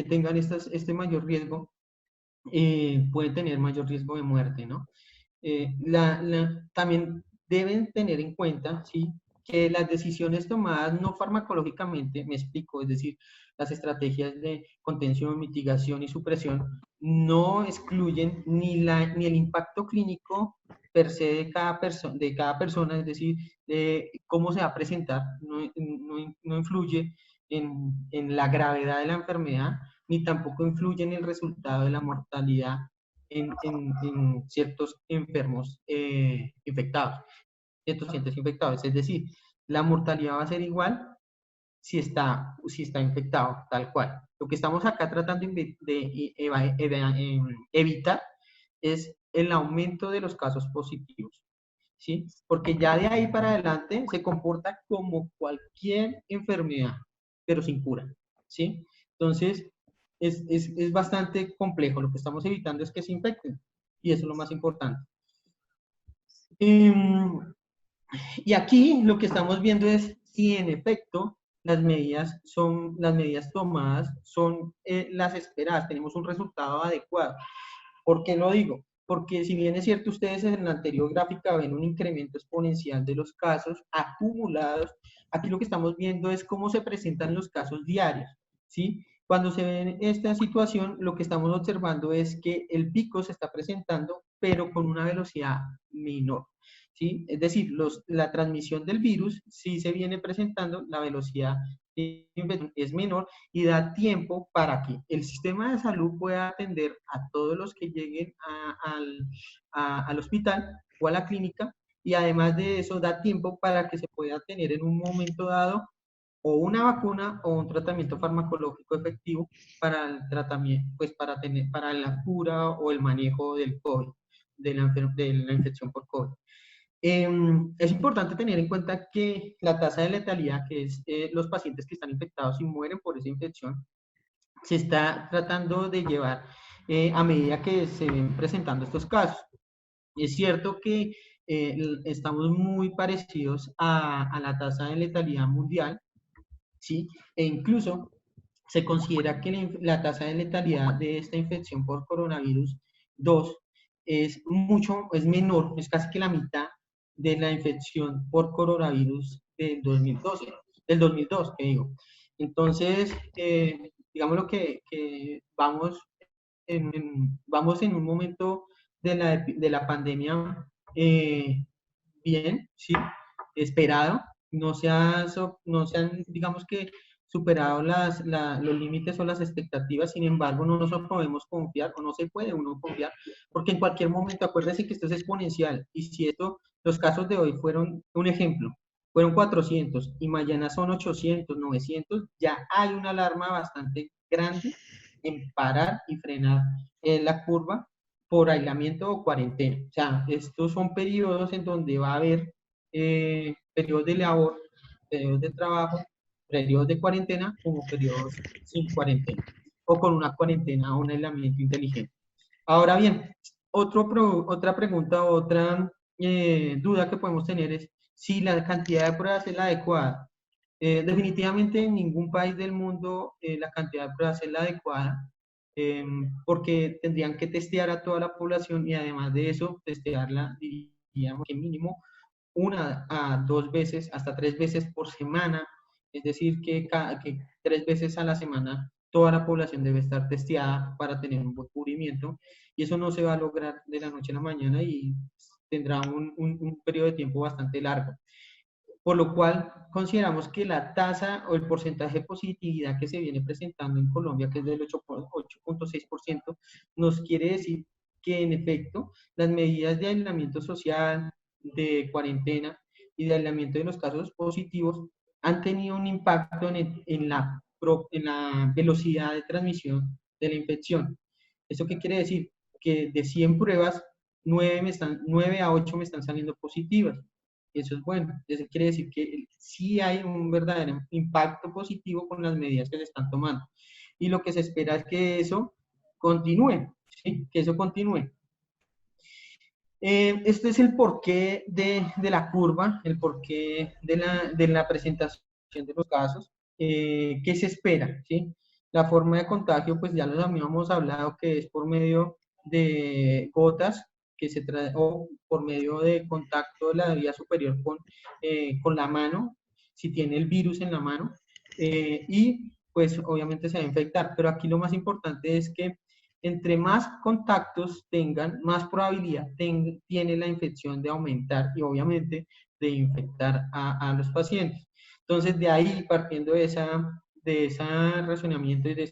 tengan este mayor riesgo, pueden tener mayor riesgo de muerte, ¿no? También deben tener en cuenta, ¿sí? Que las decisiones tomadas no farmacológicamente, me explico, es decir, las estrategias de contención, mitigación y supresión no excluyen ni el impacto clínico per se de cada persona, es decir, de cómo se va a presentar, no influye en la gravedad de la enfermedad, ni tampoco influye en el resultado de la mortalidad en ciertos enfermos infectados, ciertos pacientes infectados. Es decir, la mortalidad va a ser igual si está infectado, tal cual. Lo que estamos acá tratando de evitar es el aumento de los casos positivos, ¿sí? Porque ya de ahí para adelante se comporta como cualquier enfermedad, pero sin cura, ¿sí? Entonces, es bastante complejo. Lo que estamos evitando es que se infecten, y eso es lo más importante. Y aquí lo que estamos viendo es si en efecto las medidas tomadas son las esperadas, tenemos un resultado adecuado. ¿Por qué lo digo? Porque si bien es cierto, ustedes en la anterior gráfica ven un incremento exponencial de los casos acumulados, aquí lo que estamos viendo es cómo se presentan los casos diarios, ¿sí? Cuando se ve en esta situación, lo que estamos observando es que el pico se está presentando, pero con una velocidad menor, ¿sí? Es decir, la transmisión del virus sí se viene presentando, la velocidad infección es menor y da tiempo para que el sistema de salud pueda atender a todos los que lleguen al hospital o a la clínica, y además de eso da tiempo para que se pueda tener en un momento dado o una vacuna o un tratamiento farmacológico efectivo para el tratamiento, pues para la cura o el manejo del COVID, de la infección por COVID. Es importante tener en cuenta que la tasa de letalidad, que es los pacientes que están infectados y mueren por esa infección, se está tratando de llevar a medida que se ven presentando estos casos. Es cierto que estamos muy parecidos a la tasa de letalidad mundial, ¿sí? E incluso se considera que la tasa de letalidad de esta infección por coronavirus 2 es menor, es casi que la mitad de la infección por coronavirus del 2012, del 2002, que digo. Entonces, digamos lo que vamos vamos en un momento de la pandemia bien, sí, esperado. No se han, digamos que, superado los límites o las expectativas. Sin embargo, no nos podemos confiar, o no se puede uno confiar, porque en cualquier momento, acuérdense que esto es exponencial, y si los casos de hoy fueron un ejemplo, fueron 400 y mañana son 800, 900, ya hay una alarma bastante grande en parar y frenar la curva por aislamiento o cuarentena. O sea, estos son periodos en donde va a haber periodos de labor, periodos de trabajo, periodos de cuarentena, como periodos sin cuarentena, o con una cuarentena o un aislamiento inteligente. Ahora bien, otra pregunta, otra duda que podemos tener es si la cantidad de pruebas es la adecuada. Definitivamente en ningún país del mundo la cantidad de pruebas es la adecuada, porque tendrían que testear a toda la población, y además de eso, testearla, diríamos que mínimo 1 a 2 veces, hasta 3 veces por semana. Es decir, que 3 veces a la semana toda la población debe estar testeada para tener un buen cubrimiento, y eso no se va a lograr de la noche a la mañana y tendrá un periodo de tiempo bastante largo. Por lo cual consideramos que la tasa o el porcentaje de positividad que se viene presentando en Colombia, que es del 8.6%, nos quiere decir que en efecto las medidas de aislamiento social, de cuarentena y de aislamiento de los casos positivos han tenido un impacto en la velocidad de transmisión de la infección. ¿Eso qué quiere decir? Que de 100 pruebas, 9 a 8 me están saliendo positivas. Eso es bueno. Eso quiere decir que sí hay un verdadero impacto positivo con las medidas que se están tomando. Y lo que se espera es que eso continúe, ¿sí? Que eso continúe. Este es el porqué de la curva, el porqué de la presentación de los casos. ¿Qué se espera? ¿Sí? La forma de contagio, pues ya lo habíamos hablado, que es por medio de gotas, o por medio de contacto de la vía superior con la mano, si tiene el virus en la mano, y pues obviamente se va a infectar. Pero aquí lo más importante es que entre más contactos tengan, más probabilidad tiene la infección de aumentar y obviamente de infectar a los pacientes. Entonces, de ahí, partiendo de ese razonamiento y de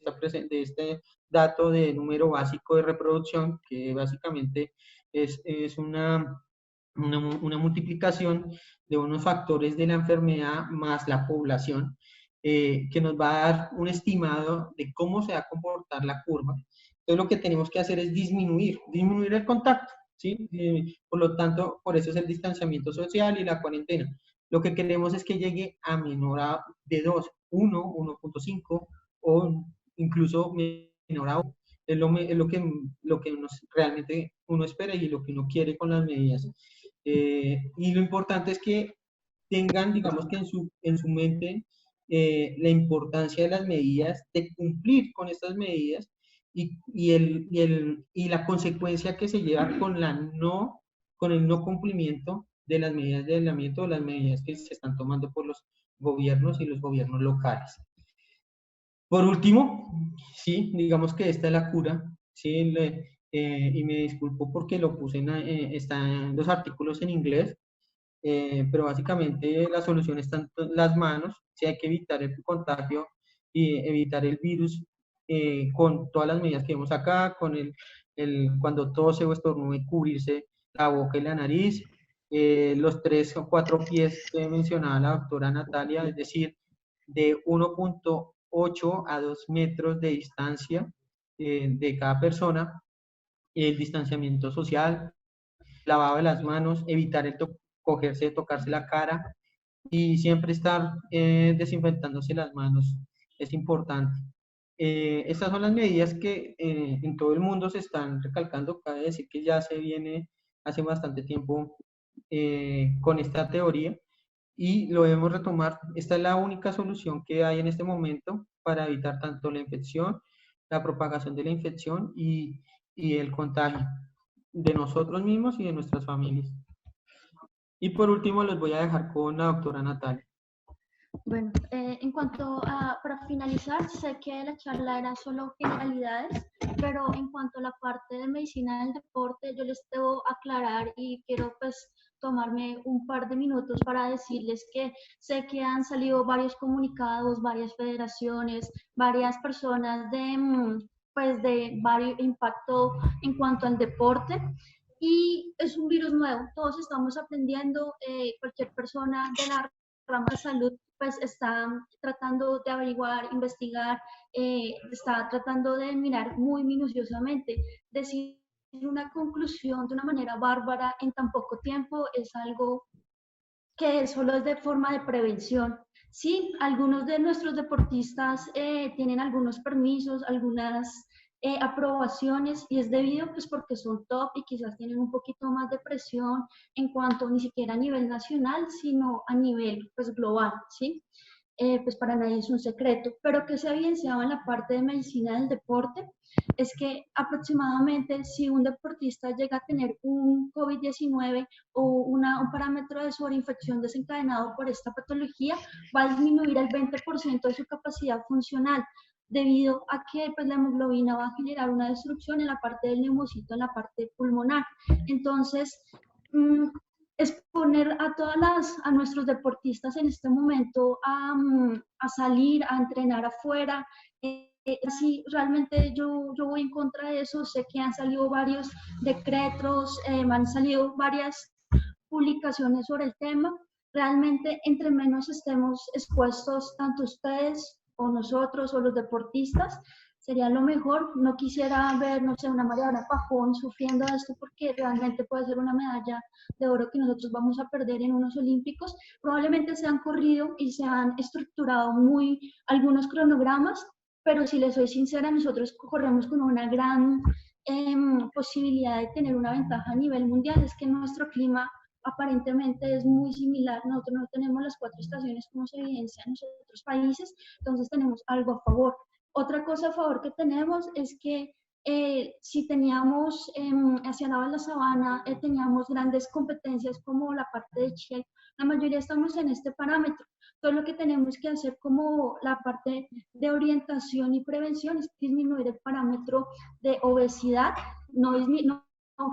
este dato de número básico de reproducción, que básicamente es una multiplicación de unos factores de la enfermedad más la población, que nos va a dar un estimado de cómo se va a comportar la curva. Entonces, lo que tenemos que hacer es disminuir el contacto, ¿sí? Por lo tanto, por eso es el distanciamiento social y la cuarentena. Lo que queremos es que llegue a menor de 2, 1, 1.5 o incluso menor a 1. Es lo que realmente uno espera y lo que uno quiere con las medidas. Y lo importante es que tengan, digamos que en su mente, la importancia de las medidas, de cumplir con estas medidas, y la consecuencia que se lleva con el no cumplimiento de las medidas de aislamiento, o las medidas que se están tomando por los gobiernos y los gobiernos locales. Por último, sí, digamos que esta es la cura, sí, y me disculpo porque lo puse están los artículos en inglés, pero básicamente la solución está en las manos. Si hay que evitar el contagio y evitar el virus con todas las medidas que vemos acá, con cuando tose o estornude, cubrirse la boca y la nariz, los 3 o 4 pies que mencionaba la doctora Natalia, es decir, de 1.8 a 2 metros de distancia de cada persona, el distanciamiento social, lavado de las manos, evitar el cogerse, tocarse la cara y siempre estar desinfectándose las manos, es importante. Estas son las medidas que en todo el mundo se están recalcando. Cabe decir que ya se viene hace bastante tiempo con esta teoría y lo debemos retomar. Esta es la única solución que hay en este momento para evitar tanto la infección, la propagación de la infección y el contagio de nosotros mismos y de nuestras familias. Y por último, los voy a dejar con la doctora Natalia. Bueno, en cuanto a, para finalizar, sé que la charla era solo generalidades, pero en cuanto a la parte de medicina del deporte, yo les debo aclarar y quiero pues tomarme un par de minutos para decirles que sé que han salido varios comunicados, varias federaciones, varias personas pues de varios impacto en cuanto al deporte. Y es un virus nuevo, todos estamos aprendiendo, cualquier persona de la rama de salud pues está tratando de averiguar, investigar, está tratando de mirar muy minuciosamente. Decir una conclusión de una manera bárbara en tan poco tiempo es algo que solo es de forma de prevención. Sí, algunos de nuestros deportistas tienen algunos permisos, algunas aprobaciones y es debido pues porque son top y quizás tienen un poquito más de presión en cuanto ni siquiera a nivel nacional, sino a nivel pues global, ¿sí? Pues para nadie es un secreto, pero que se ha evidenciado en la parte de medicina del deporte es que aproximadamente si un deportista llega a tener un COVID-19 o un parámetro de sobreinfección desencadenado por esta patología, va a disminuir el 20% de su capacidad funcional, debido a que pues, la hemoglobina va a generar una destrucción en la parte del neumocito, en la parte pulmonar. Entonces, exponer a nuestros deportistas en este momento a salir, a entrenar afuera. Sí, realmente yo voy en contra de eso. Sé que han salido varios decretos, han salido varias publicaciones sobre el tema. Realmente, entre menos estemos expuestos, tanto ustedes o nosotros o los deportistas, sería lo mejor. No quisiera ver, no sé, una Mariana Pajón sufriendo esto porque realmente puede ser una medalla de oro que nosotros vamos a perder en unos olímpicos. Probablemente se han corrido y se han estructurado algunos cronogramas, pero si les soy sincera, nosotros corremos con una gran posibilidad de tener una ventaja a nivel mundial. Es que nuestro clima aparentemente es muy similar. Nosotros no tenemos las 4 estaciones como se evidencia en los otros países, entonces tenemos algo a favor. Otra cosa a favor que tenemos es que si teníamos hacia el lado de la sabana, teníamos grandes competencias como la parte de Chile, la mayoría estamos en este parámetro. Todo lo que tenemos que hacer como la parte de orientación y prevención es disminuir el parámetro de obesidad, no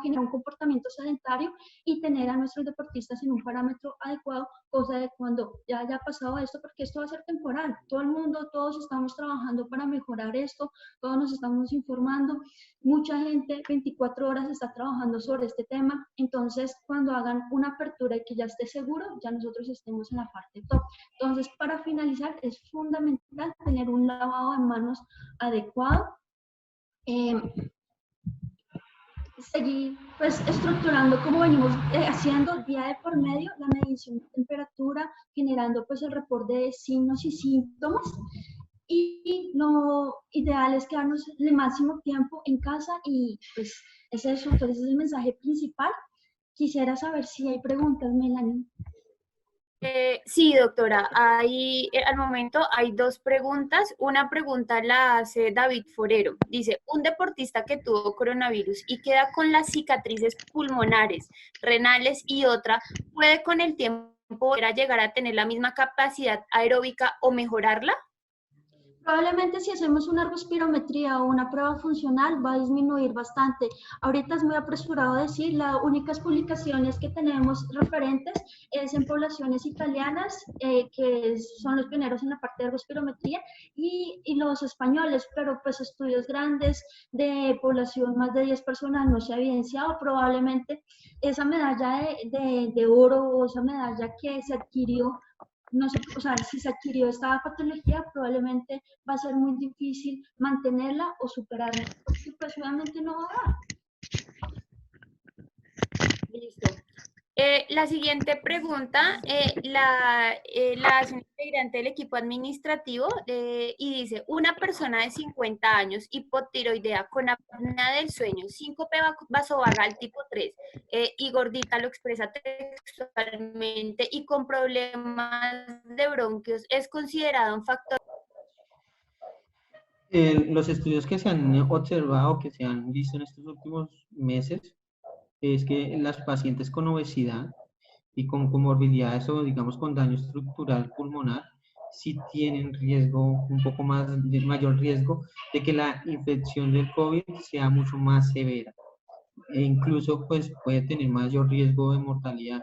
generar un comportamiento sedentario y tener a nuestros deportistas en un parámetro adecuado, cosa de cuando ya haya pasado esto, porque esto va a ser temporal. Todo el mundo, todos estamos trabajando para mejorar esto, todos nos estamos informando, mucha gente 24 horas está trabajando sobre este tema, entonces cuando hagan una apertura y que ya esté seguro, ya nosotros estemos en la parte top. Entonces, para finalizar, es fundamental tener un lavado de manos adecuado, seguir pues estructurando como venimos haciendo día de por medio la medición de temperatura, generando pues el reporte de signos y síntomas, y lo ideal es quedarnos el máximo tiempo en casa y pues es eso. Entonces ese es el mensaje principal. Quisiera saber si hay preguntas, Melanie. Sí, doctora, al momento hay 2 preguntas. Una pregunta la hace David Forero. Dice, un deportista que tuvo coronavirus y queda con las cicatrices pulmonares, renales y otra, ¿puede con el tiempo llegar a tener la misma capacidad aeróbica o mejorarla? Probablemente si hacemos una respirometría o una prueba funcional va a disminuir bastante. Ahorita es muy apresurado decir, las únicas publicaciones que tenemos referentes es en poblaciones italianas, que son los pioneros en la parte de respirometría, y los españoles, pero pues estudios grandes de población, más de 10 personas, no se ha evidenciado. Probablemente esa medalla de oro o esa medalla que se adquirió, no sé, o sea, si se adquirió esta patología, probablemente va a ser muy difícil mantenerla o superarla, porque pues obviamente no va a dar. Listo. La siguiente pregunta la hace un integrante del equipo administrativo y dice, una persona de 50 años, hipotiroidea, con apnea del sueño, síncope vasovagal tipo 3 y gordita, lo expresa textualmente, y con problemas de bronquios, ¿es considerado un factor? Los estudios que se han observado, que se han visto en estos últimos meses, es que las pacientes con obesidad y con comorbilidades o digamos con daño estructural pulmonar sí tienen riesgo, un poco más de mayor riesgo de que la infección del COVID sea mucho más severa e incluso pues puede tener mayor riesgo de mortalidad.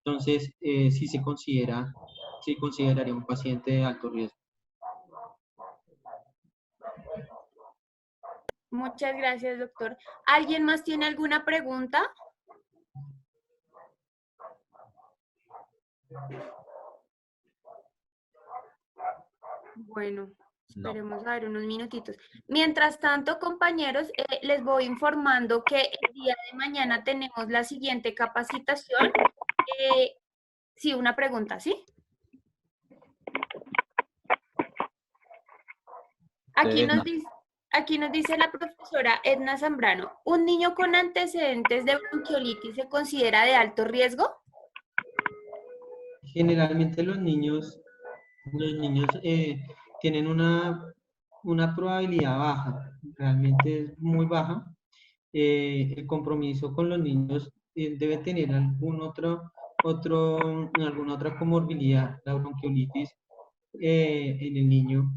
Entonces, sí se considera, sí consideraría un paciente de alto riesgo. Muchas gracias, doctor. ¿Alguien más tiene alguna pregunta? Bueno, esperemos a ver unos minutitos. Mientras tanto, compañeros, les voy informando que el día de mañana tenemos la siguiente capacitación. Sí, una pregunta, ¿sí? Aquí nos dice la profesora Edna Zambrano, ¿un niño con antecedentes de bronquiolitis se considera de alto riesgo? Generalmente los niños tienen una probabilidad baja, realmente es muy baja. El compromiso con los niños debe tener alguna otra comorbilidad. La bronquiolitis en el niño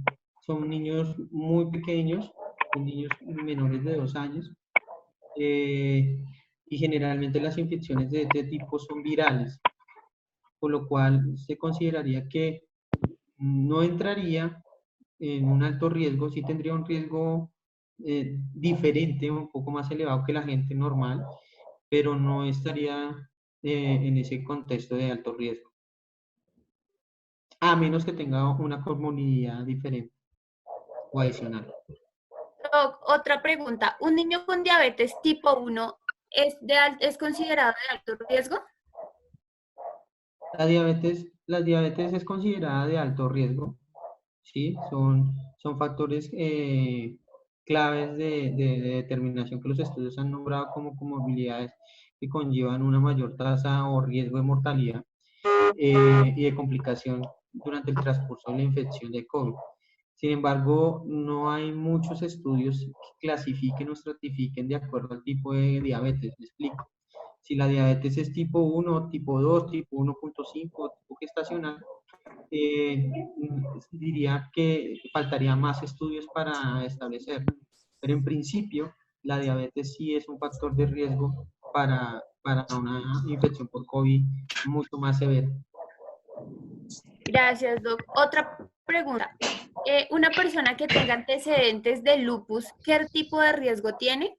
son niños muy pequeños, son niños menores de 2 años, y generalmente las infecciones de este tipo son virales, por lo cual se consideraría que no entraría en un alto riesgo, sí tendría un riesgo diferente, un poco más elevado que la gente normal, pero no estaría en ese contexto de alto riesgo, a menos que tenga una comorbilidad diferente o adicional. Otra pregunta, ¿un niño con diabetes tipo 1 es considerado de alto riesgo? La diabetes es considerada de alto riesgo, ¿sí? Son factores claves de determinación que los estudios han nombrado como comorbilidades que conllevan una mayor tasa o riesgo de mortalidad y de complicación durante el transcurso de la infección de COVID. Sin embargo, no hay muchos estudios que clasifiquen o estratifiquen de acuerdo al tipo de diabetes. Me explico. Si la diabetes es tipo 1, tipo 2, tipo 1.5, tipo gestacional, diría que faltaría más estudios para establecer. Pero en principio, la diabetes sí es un factor de riesgo para una infección por COVID mucho más severa. Gracias, Doc. Otra pregunta. Una persona que tenga antecedentes de lupus, ¿qué tipo de riesgo tiene?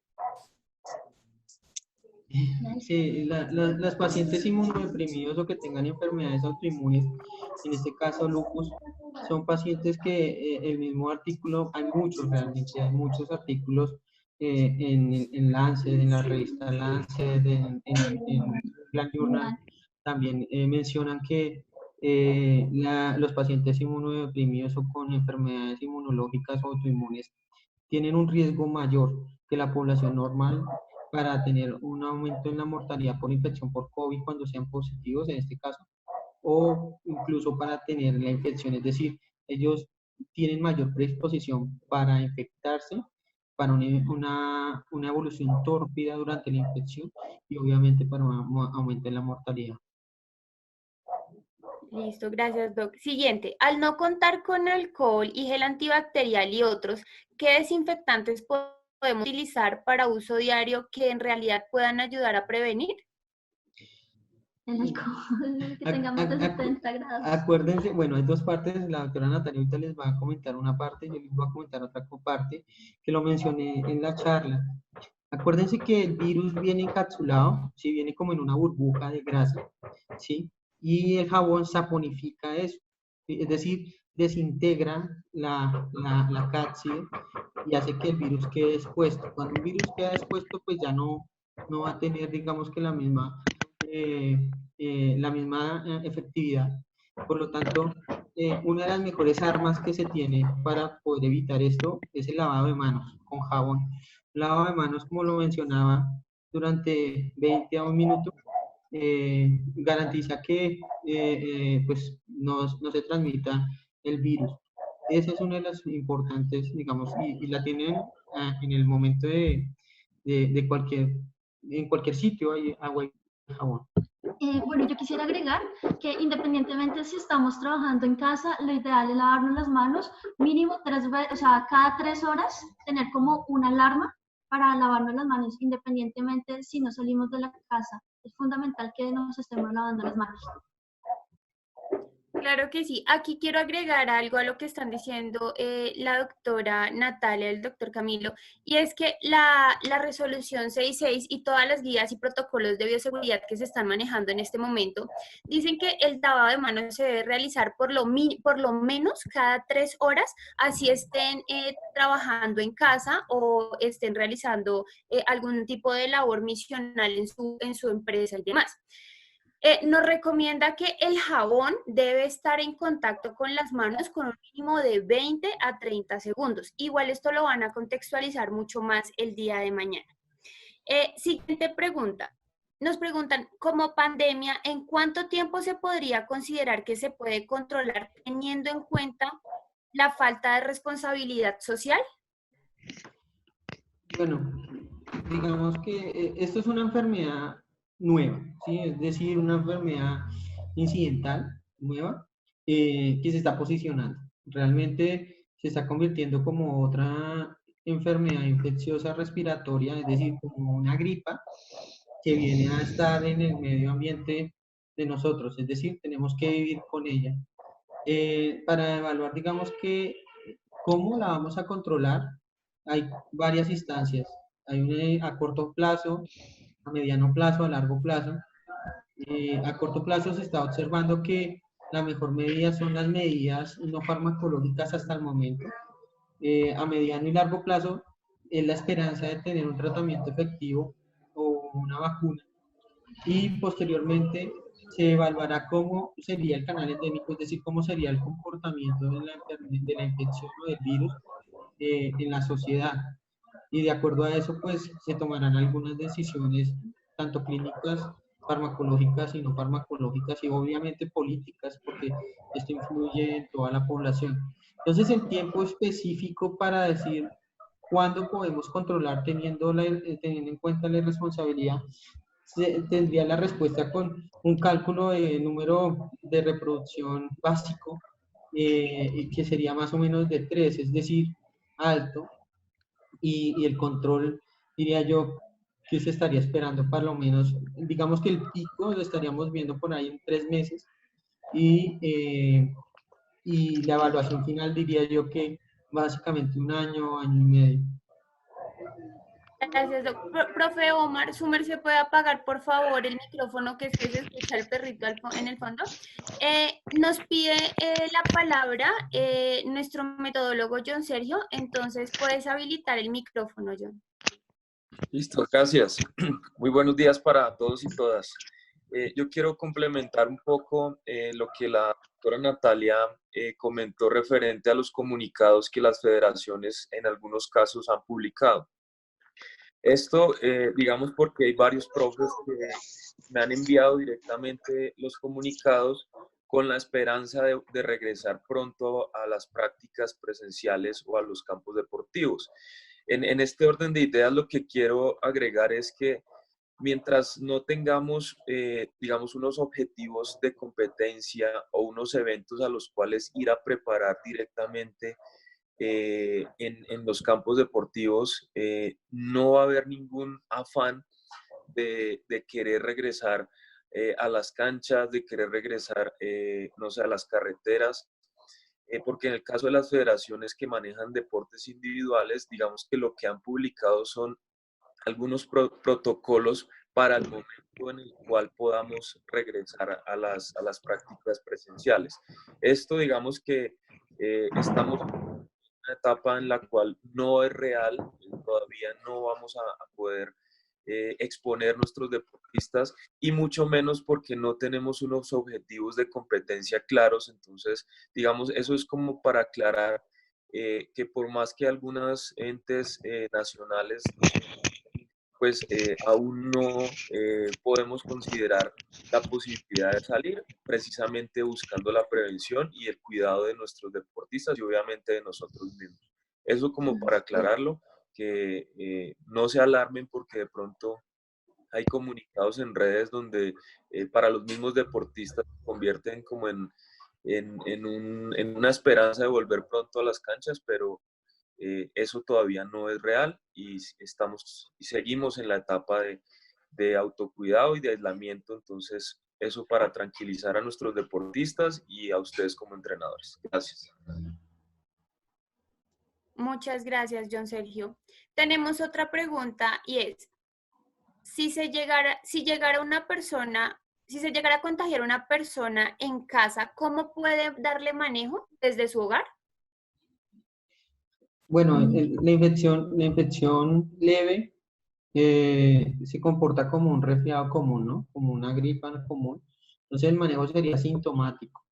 Sí, las pacientes inmunodeprimidos o que tengan enfermedades autoinmunes, en este caso lupus, son pacientes que el mismo artículo, hay muchos realmente, hay muchos artículos en Lancet, en la revista Lancet, en Plan Journal, también mencionan que los pacientes inmunodeprimidos o con enfermedades inmunológicas o autoinmunes tienen un riesgo mayor que la población normal para tener un aumento en la mortalidad por infección por COVID cuando sean positivos en este caso, o incluso para tener la infección, es decir, ellos tienen mayor predisposición para infectarse, para una evolución tórpida durante la infección y obviamente para un aumento en la mortalidad. Listo, gracias, Doc. Siguiente, al no contar con alcohol y gel antibacterial y otros, ¿qué desinfectantes podemos utilizar para uso diario que en realidad puedan ayudar a prevenir? El alcohol, que Ac- tengamos de ac- acu- 70 grados. Acuérdense, bueno, hay dos partes, la doctora Natalia ahorita les va a comentar una parte, yo les voy a comentar otra parte, que lo mencioné en la charla. Acuérdense que el virus viene encapsulado, ¿sí? Viene como en una burbuja de grasa, ¿sí? Y el jabón saponifica eso, ¿sí? Es decir, desintegra la cápside y hace que el virus quede expuesto. Cuando un virus queda expuesto, pues ya no va a tener, digamos que la misma efectividad. Por lo tanto, una de las mejores armas que se tiene para poder evitar esto es el lavado de manos con jabón. Lavado de manos, como lo mencionaba, durante 20 a un minuto, garantiza que pues no se transmita el virus. Esa es una de las importantes, digamos, y la tienen en el momento de en cualquier sitio hay agua y jabón. Bueno, yo quisiera agregar que independientemente si estamos trabajando en casa, lo ideal es lavarnos las manos mínimo 3 veces, o sea, cada 3 horas tener como una alarma para lavarnos las manos, independientemente si no salimos de la casa. Es fundamental que nos estemos lavando las manos. Claro que sí. Aquí quiero agregar algo a lo que están diciendo la doctora Natalia, el doctor Camilo, y es que la resolución 66 y todas las guías y protocolos de bioseguridad que se están manejando en este momento dicen que el lavado de manos se debe realizar por lo menos cada 3 horas, así estén trabajando en casa o estén realizando algún tipo de labor misional en su empresa y demás. Nos recomienda que el jabón debe estar en contacto con las manos con un mínimo de 20 a 30 segundos. Igual esto lo van a contextualizar mucho más el día de mañana. Siguiente pregunta. Nos preguntan, como pandemia, ¿en cuánto tiempo se podría considerar que se puede controlar teniendo en cuenta la falta de responsabilidad social? Bueno, digamos que esto es una enfermedad nueva, ¿sí? Es decir, una enfermedad incidental nueva que se está posicionando. Realmente se está convirtiendo como otra enfermedad infecciosa respiratoria, es decir, como una gripa que viene a estar en el medio ambiente de nosotros, es decir, tenemos que vivir con ella. Para evaluar, digamos que, cómo la vamos a controlar, hay varias instancias. Hay una a corto plazo, a mediano plazo, a largo plazo. A corto plazo se está observando que la mejor medida son las medidas no farmacológicas hasta el momento. A mediano y largo plazo es la esperanza de tener un tratamiento efectivo o una vacuna. Y posteriormente se evaluará cómo sería el canal endémico, es decir, cómo sería el comportamiento de la infección o del virus en la sociedad. Y de acuerdo a eso, pues se tomarán algunas decisiones, tanto clínicas, farmacológicas y no farmacológicas, y obviamente políticas, porque esto influye en toda la población. Entonces, el tiempo específico para decir cuándo podemos controlar teniendo en cuenta la responsabilidad, tendría la respuesta con un cálculo de número de reproducción básico, que sería más o menos de 3, es decir, alto, y el control, diría yo, que se estaría esperando para lo menos, digamos que el pico lo estaríamos viendo por ahí en 3 meses, y la evaluación final diría yo que básicamente un año, año y medio. Gracias, profe Omar, su merced puede apagar por favor el micrófono, que es que se escucha el perrito en el fondo. Nos pide la palabra nuestro metodólogo John Sergio, entonces puedes habilitar el micrófono, John. Listo, gracias. Muy buenos días para todos y todas. Yo quiero complementar un poco lo que la doctora Natalia comentó referente a los comunicados que las federaciones en algunos casos han publicado. Esto, digamos, porque hay varios profes que me han enviado directamente los comunicados con la esperanza de regresar pronto a las prácticas presenciales o a los campos deportivos. En este orden de ideas, lo que quiero agregar es que mientras no tengamos, digamos, unos objetivos de competencia o unos eventos a los cuales ir a preparar directamente en los campos deportivos, no va a haber ningún afán de querer regresar a las canchas, de querer regresar, no sé, a las carreteras, porque en el caso de las federaciones que manejan deportes individuales, digamos que lo que han publicado son algunos protocolos para el momento en el cual podamos regresar a las prácticas presenciales. Esto, digamos que estamos en una etapa en la cual no es real, todavía no vamos a poder exponer nuestros deportistas y mucho menos porque no tenemos unos objetivos de competencia claros. Entonces, digamos, eso es como para aclarar que por más que algunos entes nacionales pues aún no podemos considerar la posibilidad de salir, precisamente buscando la prevención y el cuidado de nuestros deportistas y obviamente de nosotros mismos. Eso como para aclararlo, que no se alarmen porque de pronto hay comunicados en redes donde para los mismos deportistas se convierten como en una esperanza de volver pronto a las canchas, pero eso todavía no es real y seguimos en la etapa de autocuidado y de aislamiento. Entonces, eso para tranquilizar a nuestros deportistas y a ustedes como entrenadores. Gracias. Muchas gracias, John Sergio. Tenemos otra pregunta y es, si se llegara a contagiar una persona en casa, ¿cómo puede darle manejo desde su hogar? Bueno, la infección leve se comporta como un resfriado común, ¿no? Como una gripa común. Entonces el manejo sería sintomático.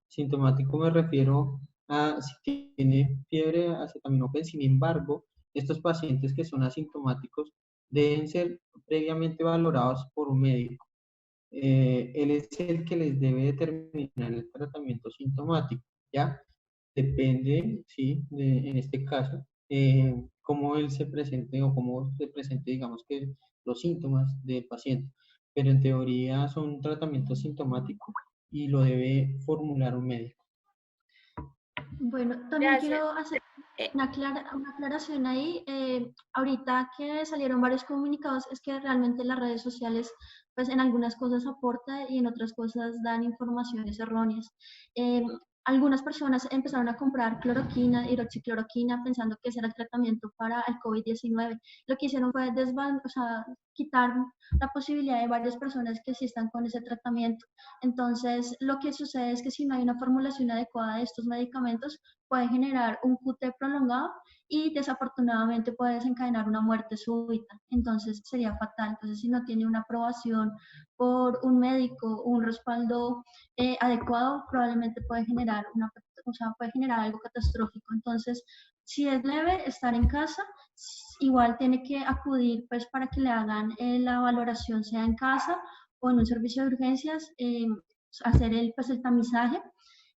Sintomático me refiero a si tiene fiebre, acetaminofén. Sin embargo, estos pacientes que son asintomáticos deben ser previamente valorados por un médico. Él es el que les debe determinar el tratamiento sintomático, ¿ya? Depende, sí, en este caso, cómo él se presente o cómo se presente, digamos que los síntomas del paciente. Pero en teoría son tratamientos sintomáticos y lo debe formular un médico. Bueno, también Gracias. quiero hacer una aclaración ahí. Ahorita que salieron varios comunicados, es que realmente las redes sociales, pues en algunas cosas aportan y en otras cosas dan informaciones erróneas. Algunas personas empezaron a comprar cloroquina, hidroxicloroquina, pensando que ese era el tratamiento para el COVID-19. Lo que hicieron fue quitar la posibilidad de varias personas que sí están con ese tratamiento. Entonces, lo que sucede es que si no hay una formulación adecuada de estos medicamentos, puede generar un QT prolongado y desafortunadamente puede desencadenar una muerte súbita. Entonces, sería fatal. Entonces, si no tiene una aprobación por un médico o un respaldo adecuado, probablemente puede generar algo catastrófico. Entonces, si es leve, estar en casa, igual tiene que acudir pues para que le hagan la valoración, sea en casa o en un servicio de urgencias, hacer el tamizaje,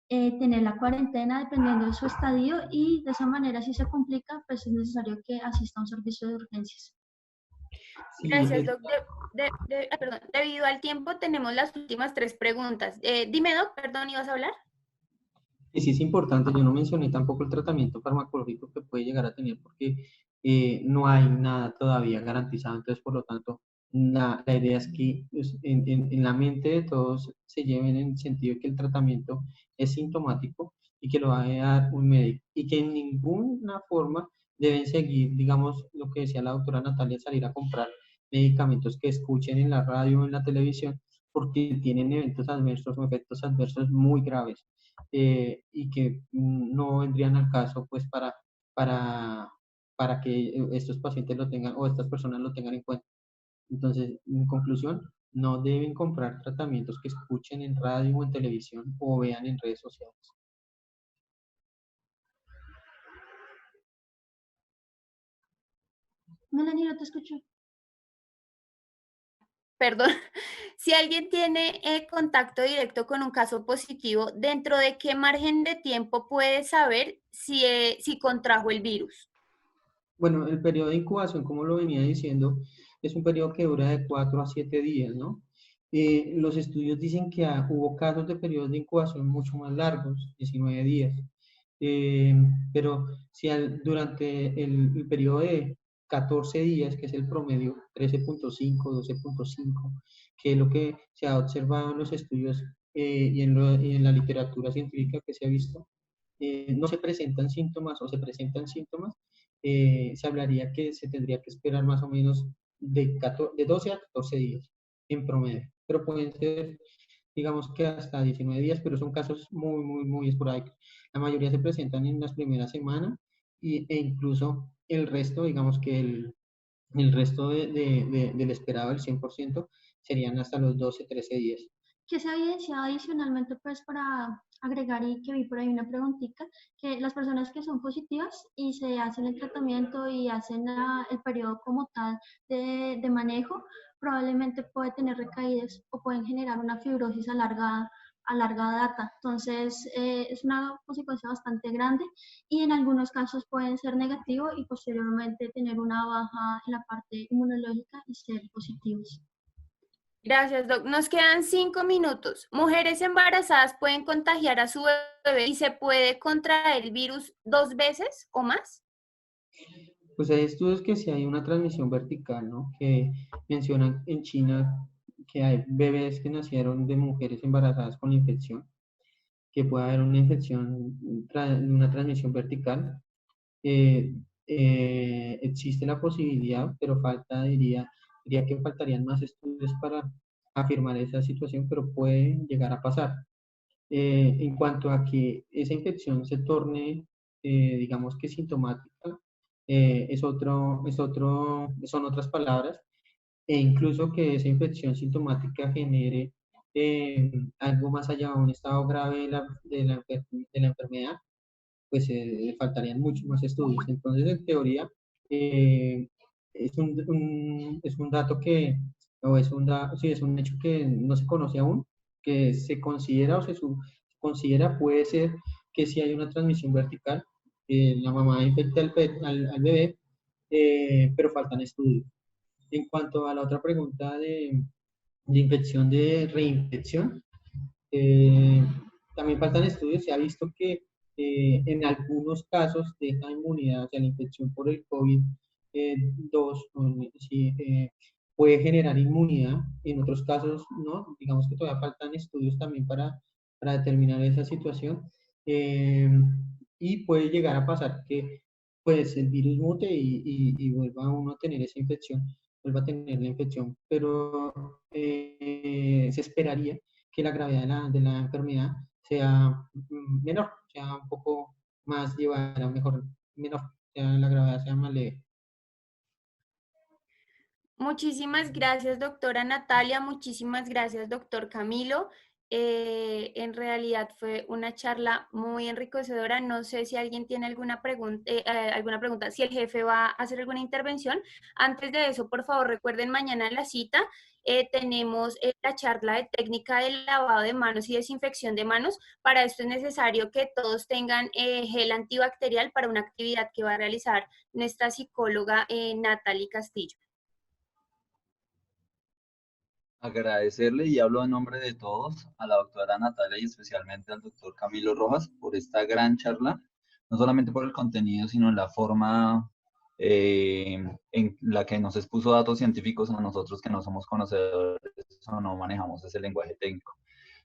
tener la cuarentena dependiendo de su estadio y de esa manera si se complica, pues es necesario que asista a un servicio de urgencias. Sí, Gracias, Doc. Perdón, debido al tiempo tenemos las últimas 3 preguntas. Dime, Doc, perdón, ¿ibas a hablar? sí es importante, yo no mencioné tampoco el tratamiento farmacológico que puede llegar a tener porque no hay nada todavía garantizado, entonces por lo tanto la idea es que pues, en la mente de todos se lleven en el sentido de que el tratamiento es sintomático y que lo va a dar un médico y que en ninguna forma deben seguir, digamos, lo que decía la doctora Natalia, salir a comprar medicamentos que escuchen en la radio o en la televisión porque tienen eventos adversos o efectos adversos muy graves. Y que no vendrían al caso pues para, para que estos pacientes lo tengan o estas personas lo tengan en cuenta. Entonces, en conclusión, no deben comprar tratamientos que escuchen en radio o en televisión o vean en redes sociales. Melanie, no te escucho. Perdón. Si alguien tiene contacto directo con un caso positivo, ¿dentro de qué margen de tiempo puede saber si contrajo el virus? Bueno, el periodo de incubación, como lo venía diciendo, es un periodo que dura de 4 a 7 días, ¿no? Los estudios dicen que hubo casos de periodos de incubación mucho más largos, 19 días. Eh, pero si durante el periodo de 14 días, que es el promedio, 13.5, 12.5, que es lo que se ha observado en los estudios y en la literatura científica que se ha visto, no se presentan síntomas o se presentan síntomas, se hablaría que se tendría que esperar más o menos de 12 a 14 días en promedio, pero pueden ser, digamos que hasta 19 días, pero son casos muy, muy, muy esporádicos. La mayoría se presentan en las primeras semanas e incluso el resto, digamos que el resto del esperado, el 100%, serían hasta los 12, 13 días. Que se ha evidenciado adicionalmente, pues para agregar y que vi por ahí una preguntita, que las personas que son positivas y se hacen el tratamiento y hacen el periodo como tal de manejo, probablemente puede tener recaídas o pueden generar una fibrosis a larga data. Entonces, es una consecuencia bastante grande y en algunos casos pueden ser negativos y posteriormente tener una baja en la parte inmunológica y ser positivos. Gracias, Doc. Nos quedan 5 minutos. ¿Mujeres embarazadas pueden contagiar a su bebé y se puede contraer el virus 2 veces o más? Pues hay estudios que sí hay una transmisión vertical, ¿no? Que mencionan en China que hay bebés que nacieron de mujeres embarazadas con infección, que puede haber una infección, una transmisión vertical. Eh, Existe la posibilidad, pero diría que faltarían más estudios para afirmar esa situación, pero puede llegar a pasar. En cuanto a que esa infección se torne, digamos que sintomática, son otras palabras, e incluso que esa infección sintomática genere algo más allá de un estado grave de la enfermedad, pues faltarían muchos más estudios. Entonces, en teoría, eh, es un dato que, o sí, es un hecho que no se conoce aún, que se considera considera puede ser que si hay una transmisión vertical, la mamá infecta al bebé, pero faltan estudios. En cuanto a la otra pregunta de infección de reinfección, eh, también faltan estudios. Se ha visto que en algunos casos deja inmunidad, o sea, la infección por el COVID-2 sí, puede generar inmunidad. En otros casos, no. Digamos que todavía faltan estudios también para determinar esa situación. Eh, y puede llegar a pasar que pues, el virus mute y vuelva uno a tener esa infección, vuelva a tener la infección. Pero se esperaría que la gravedad de la enfermedad sea menor, sea un poco más llevadera, mejor, menor, sea la gravedad sea más leve. Muchísimas gracias, doctora Natalia. Muchísimas gracias, doctor Camilo. En realidad fue una charla muy enriquecedora. No sé si alguien tiene alguna pregunta, si el jefe va a hacer alguna intervención. Antes de eso, por favor, recuerden mañana en la cita. Tenemos la charla de técnica del lavado de manos y desinfección de manos. Para esto es necesario que todos tengan gel antibacterial para una actividad que va a realizar nuestra psicóloga Natalie Castillo. Agradecerle, y hablo en nombre de todos, a la doctora Natalia y especialmente al doctor Camilo Rojas por esta gran charla, no solamente por el contenido, sino en la forma en la que nos expuso datos científicos a nosotros que no somos conocedores o no manejamos ese lenguaje técnico.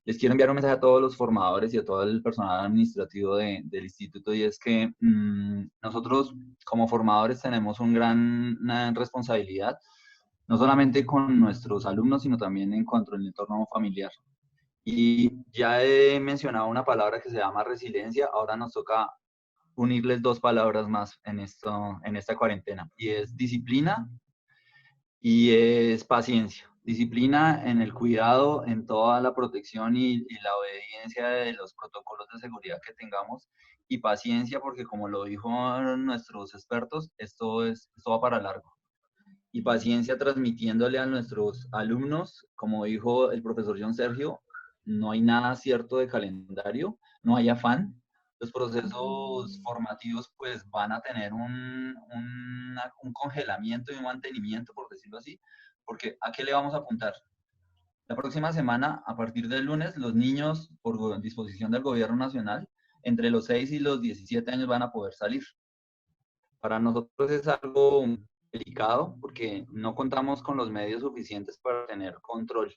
Les quiero enviar un mensaje a todos los formadores y a todo el personal administrativo del instituto, y es que nosotros como formadores tenemos una responsabilidad, no solamente con nuestros alumnos, sino también en cuanto al entorno familiar. Y ya he mencionado una palabra que se llama resiliencia, ahora nos toca unirles 2 palabras más en esta cuarentena, y es disciplina y es paciencia. Disciplina en el cuidado, en toda la protección y la obediencia de los protocolos de seguridad que tengamos, y paciencia porque, como lo dijo nuestros expertos, esto va para largo. Y paciencia transmitiéndole a nuestros alumnos, como dijo el profesor John Sergio, no hay nada cierto de calendario, no hay afán, los procesos formativos pues van a tener un congelamiento y un mantenimiento, por decirlo así, porque ¿a qué le vamos a apuntar? La próxima semana, a partir del lunes, los niños, por disposición del gobierno nacional, entre los 6 y los 17 años van a poder salir. Para nosotros es algo delicado porque no contamos con los medios suficientes para tener control.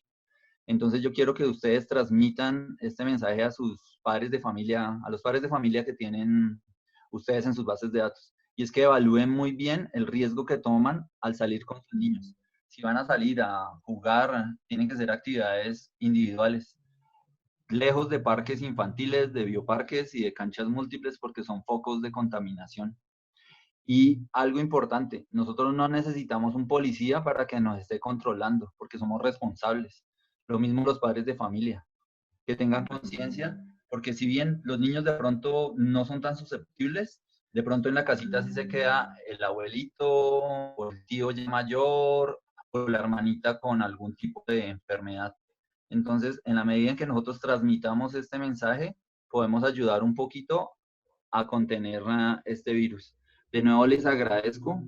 Entonces yo quiero que ustedes transmitan este mensaje a sus padres de familia, a los padres de familia que tienen ustedes en sus bases de datos. Y es que evalúen muy bien el riesgo que toman al salir con sus niños. Si van a salir a jugar, tienen que ser actividades individuales, lejos de parques infantiles, de bioparques y de canchas múltiples porque son focos de contaminación. Y algo importante, nosotros no necesitamos un policía para que nos esté controlando porque somos responsables. Lo mismo los padres de familia, que tengan conciencia, porque si bien los niños de pronto no son tan susceptibles, de pronto en la casita sí se queda el abuelito o el tío ya mayor o la hermanita con algún tipo de enfermedad. Entonces, en la medida en que nosotros transmitamos este mensaje, podemos ayudar un poquito a contener este virus. De nuevo les agradezco.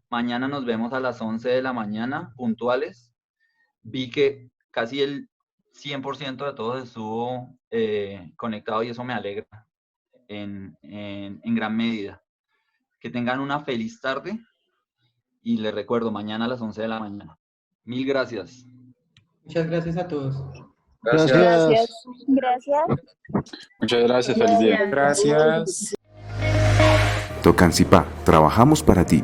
Mañana nos vemos a las 11 de la mañana, puntuales. Vi que casi el 100% de todos estuvo conectado y eso me alegra en gran medida. Que tengan una feliz tarde y les recuerdo, mañana a las 11 de la mañana. Mil gracias. Muchas gracias a todos. Gracias. Gracias. Muchas gracias. Feliz día. Gracias. Tocancipá, trabajamos para ti.